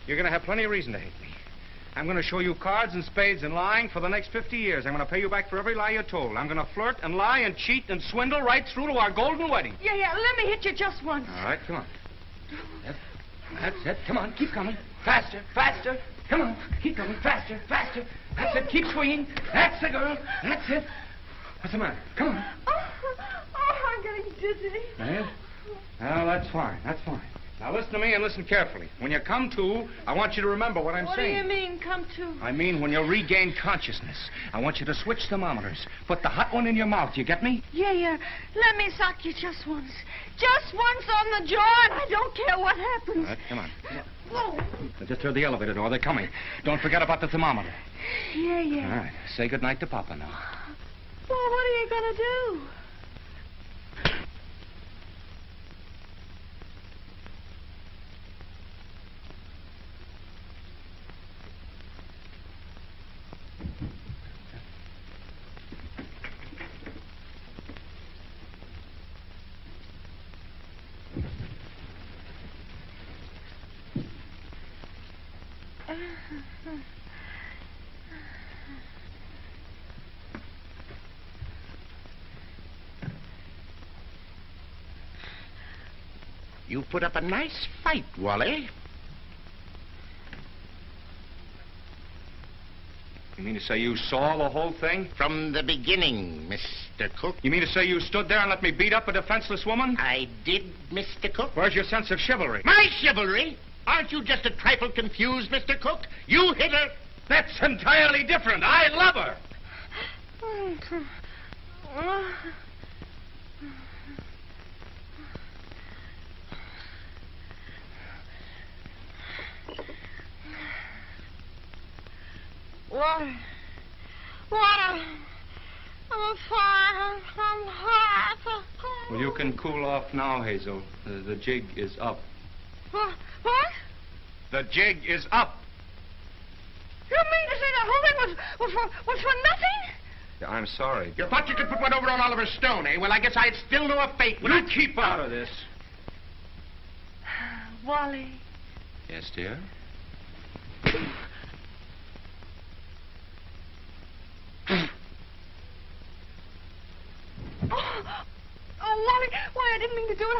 You're going to have plenty of reason to hate me. I'm going to show you cards and spades and lying for the next 50 years. I'm going to pay you back for every lie you told. I'm going to flirt and lie and cheat and swindle right through to our golden wedding. Yeah, let me hit you just once. All right, come on. That's it. Come on, keep coming. Faster, faster. Come on, keep coming. Faster, faster. That's it. Keep swinging. That's the girl. That's it. What's the matter? Come on. Oh, I'm getting dizzy. Yeah? Well, that's fine. That's fine. Now, listen to me and listen carefully. When you come to, I want you to remember what I'm saying. What do you mean, come to? I mean, when you regain consciousness, I want you to switch thermometers. Put the hot one in your mouth. You get me? Yeah. Let me sock you just once. Just once on the jaw, and I don't care what happens. All right, come on. Whoa. I just heard the elevator door. They're coming. Don't forget about the thermometer. Yeah. All right. Say goodnight to Papa now. Well, what are you going to do? You put up a nice fight, Wally. You mean to say you saw the whole thing? From the beginning, Mr. Cook. You mean to say you stood there and let me beat up a defenseless woman? I did, Mr. Cook. Where's your sense of chivalry? My chivalry? Aren't you just a trifle confused, Mr. Cook? You hit her. That's entirely different. I love her. Water. I'm fine. I'm hot. Well, you can cool off now, Hazel. The jig is up. What? The jig is up. You mean to say the whole thing was for nothing? Yeah, I'm sorry. You thought you could put one over on Oliver Stone, eh? Well, I guess I'd still know a fate. You keep out of this. Wally. Yes, dear? Oh, Wally, why, I didn't mean to do it.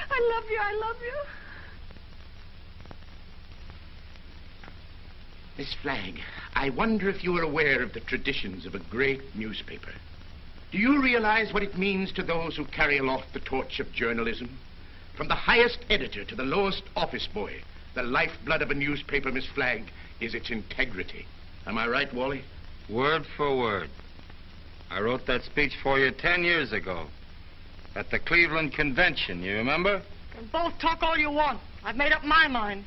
I love you. Miss Flagg, I wonder if you are aware of the traditions of a great newspaper. Do you realize what it means to those who carry aloft the torch of journalism? From the highest editor to the lowest office boy, the lifeblood of a newspaper, Miss Flagg, is its integrity. Am I right, Wally? Word for word. I wrote that speech for you 10 years ago at the Cleveland Convention, you remember? You can both talk all you want. I've made up my mind.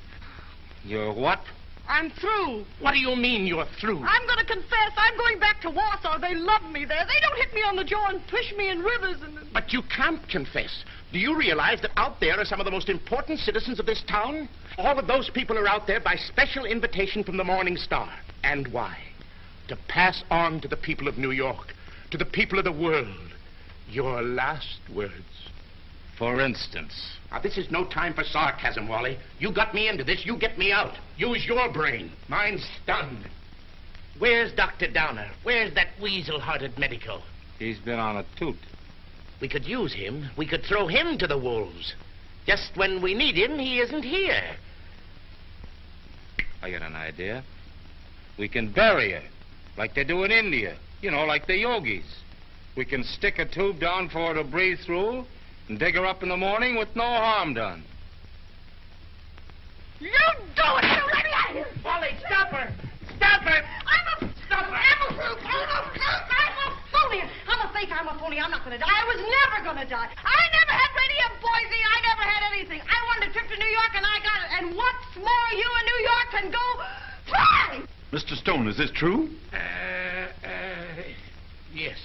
You're what? I'm through. What do you mean you're through? I'm going to confess. I'm going back to Warsaw. They love me there. They don't hit me on the jaw and push me in rivers and... But you can't confess. Do you realize that out there are some of the most important citizens of this town? All of those people are out there by special invitation from the Morning Star. And why? To pass on to the people of New York, to the people of the world, your last words. For instance? Now, this is no time for sarcasm, Wally. You got me into this, you get me out. Use your brain. Mine's stunned. Where's Dr. Downer? Where's that weasel-hearted medico? He's been on a toot. We could use him. We could throw him to the wolves. Just when we need him, he isn't here. I got an idea. We can bury her, like they do in India. You know, like the yogis. We can stick a tube down for her to breathe through and dig her up in the morning with no harm done. You do it! You let me out of here! Wally, stop her! Stop her! Stop her! I'm a phony! I'm a phony. I'm not going to die. I was never going to die. I never had radio poisoning. I never had anything. I wanted a trip to New York, and I got it. And what's more, you in New York can go fly! Mr. Stone, is this true? Yes.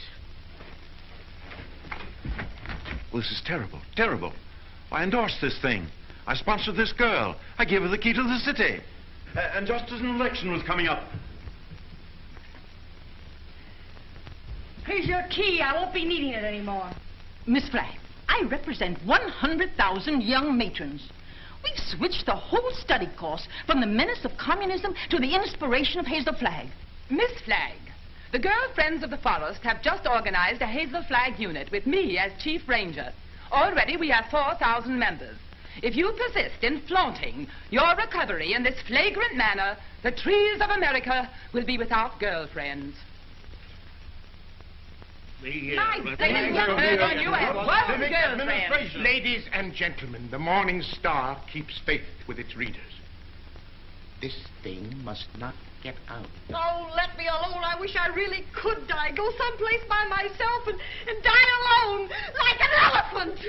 Well, this is terrible. Terrible. I endorsed this thing. I sponsored this girl. I gave her the key to the city. And just as an election was coming up. Here's your key. I won't be needing it anymore. Miss Flagg, I represent 100,000 young matrons. We've switched the whole study course from the menace of communism to the inspiration of Hazel Flagg. Miss Flagg, the Girlfriends of the Forest have just organized a Hazel Flagg unit with me as chief ranger. Already we have 4,000 members. If you persist in flaunting your recovery in this flagrant manner, the trees of America will be without girlfriends. Ladies and gentlemen, the Morning Star keeps faith with its readers. This thing must not get out. Oh, let me alone. I wish I really could die. Go someplace by myself and die alone, like an elephant.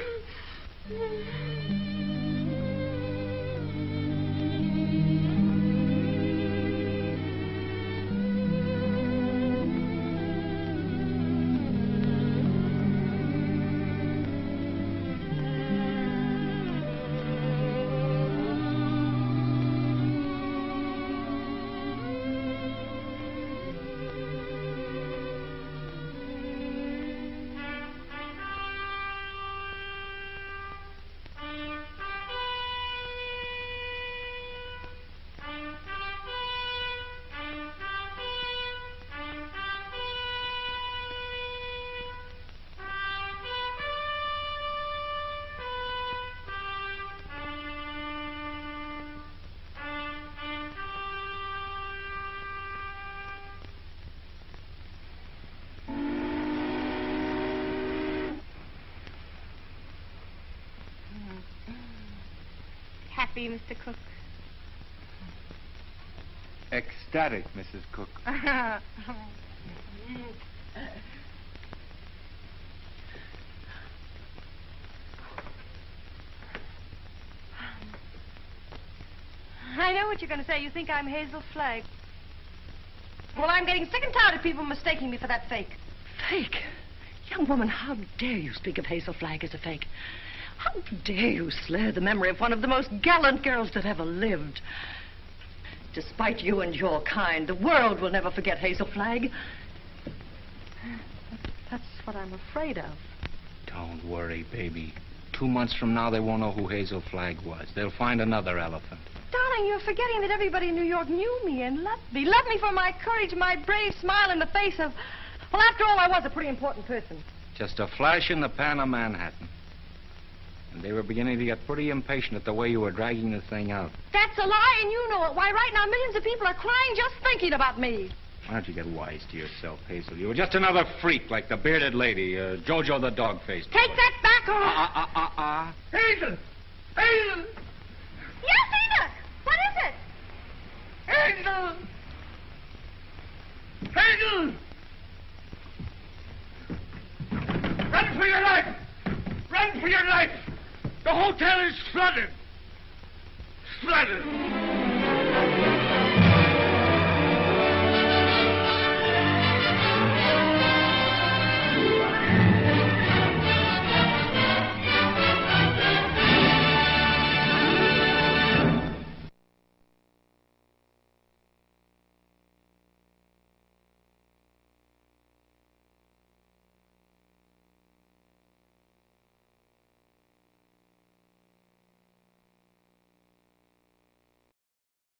Happy, Mr. Cook? Ecstatic, Mrs. Cook. I know what you're going to say. You think I'm Hazel Flagg. Well, I'm getting sick and tired of people mistaking me for that fake. Fake? Young woman, how dare you speak of Hazel Flagg as a fake? How dare you slur the memory of one of the most gallant girls that ever lived? Despite you and your kind, the world will never forget Hazel Flagg. That's what I'm afraid of. Don't worry, baby. 2 months from now, they won't know who Hazel Flagg was. They'll find another elephant. Darling, you're forgetting that everybody in New York knew me and loved me. Loved me for my courage, my brave smile in the face of... Well, after all, I was a pretty important person. Just a flash in the pan of Manhattan. And they were beginning to get pretty impatient at the way you were dragging the thing out. That's a lie, and you know it. Why, right now, millions of people are crying just thinking about me. Why don't you get wise to yourself, Hazel? You were just another freak like the bearded lady, Jojo the dog-faced. Take that back, or... Hazel! Hazel! Yes, Enoch! What is it? Hazel! Hazel! Run for your life! Run for your life! The hotel is flooded! Flooded!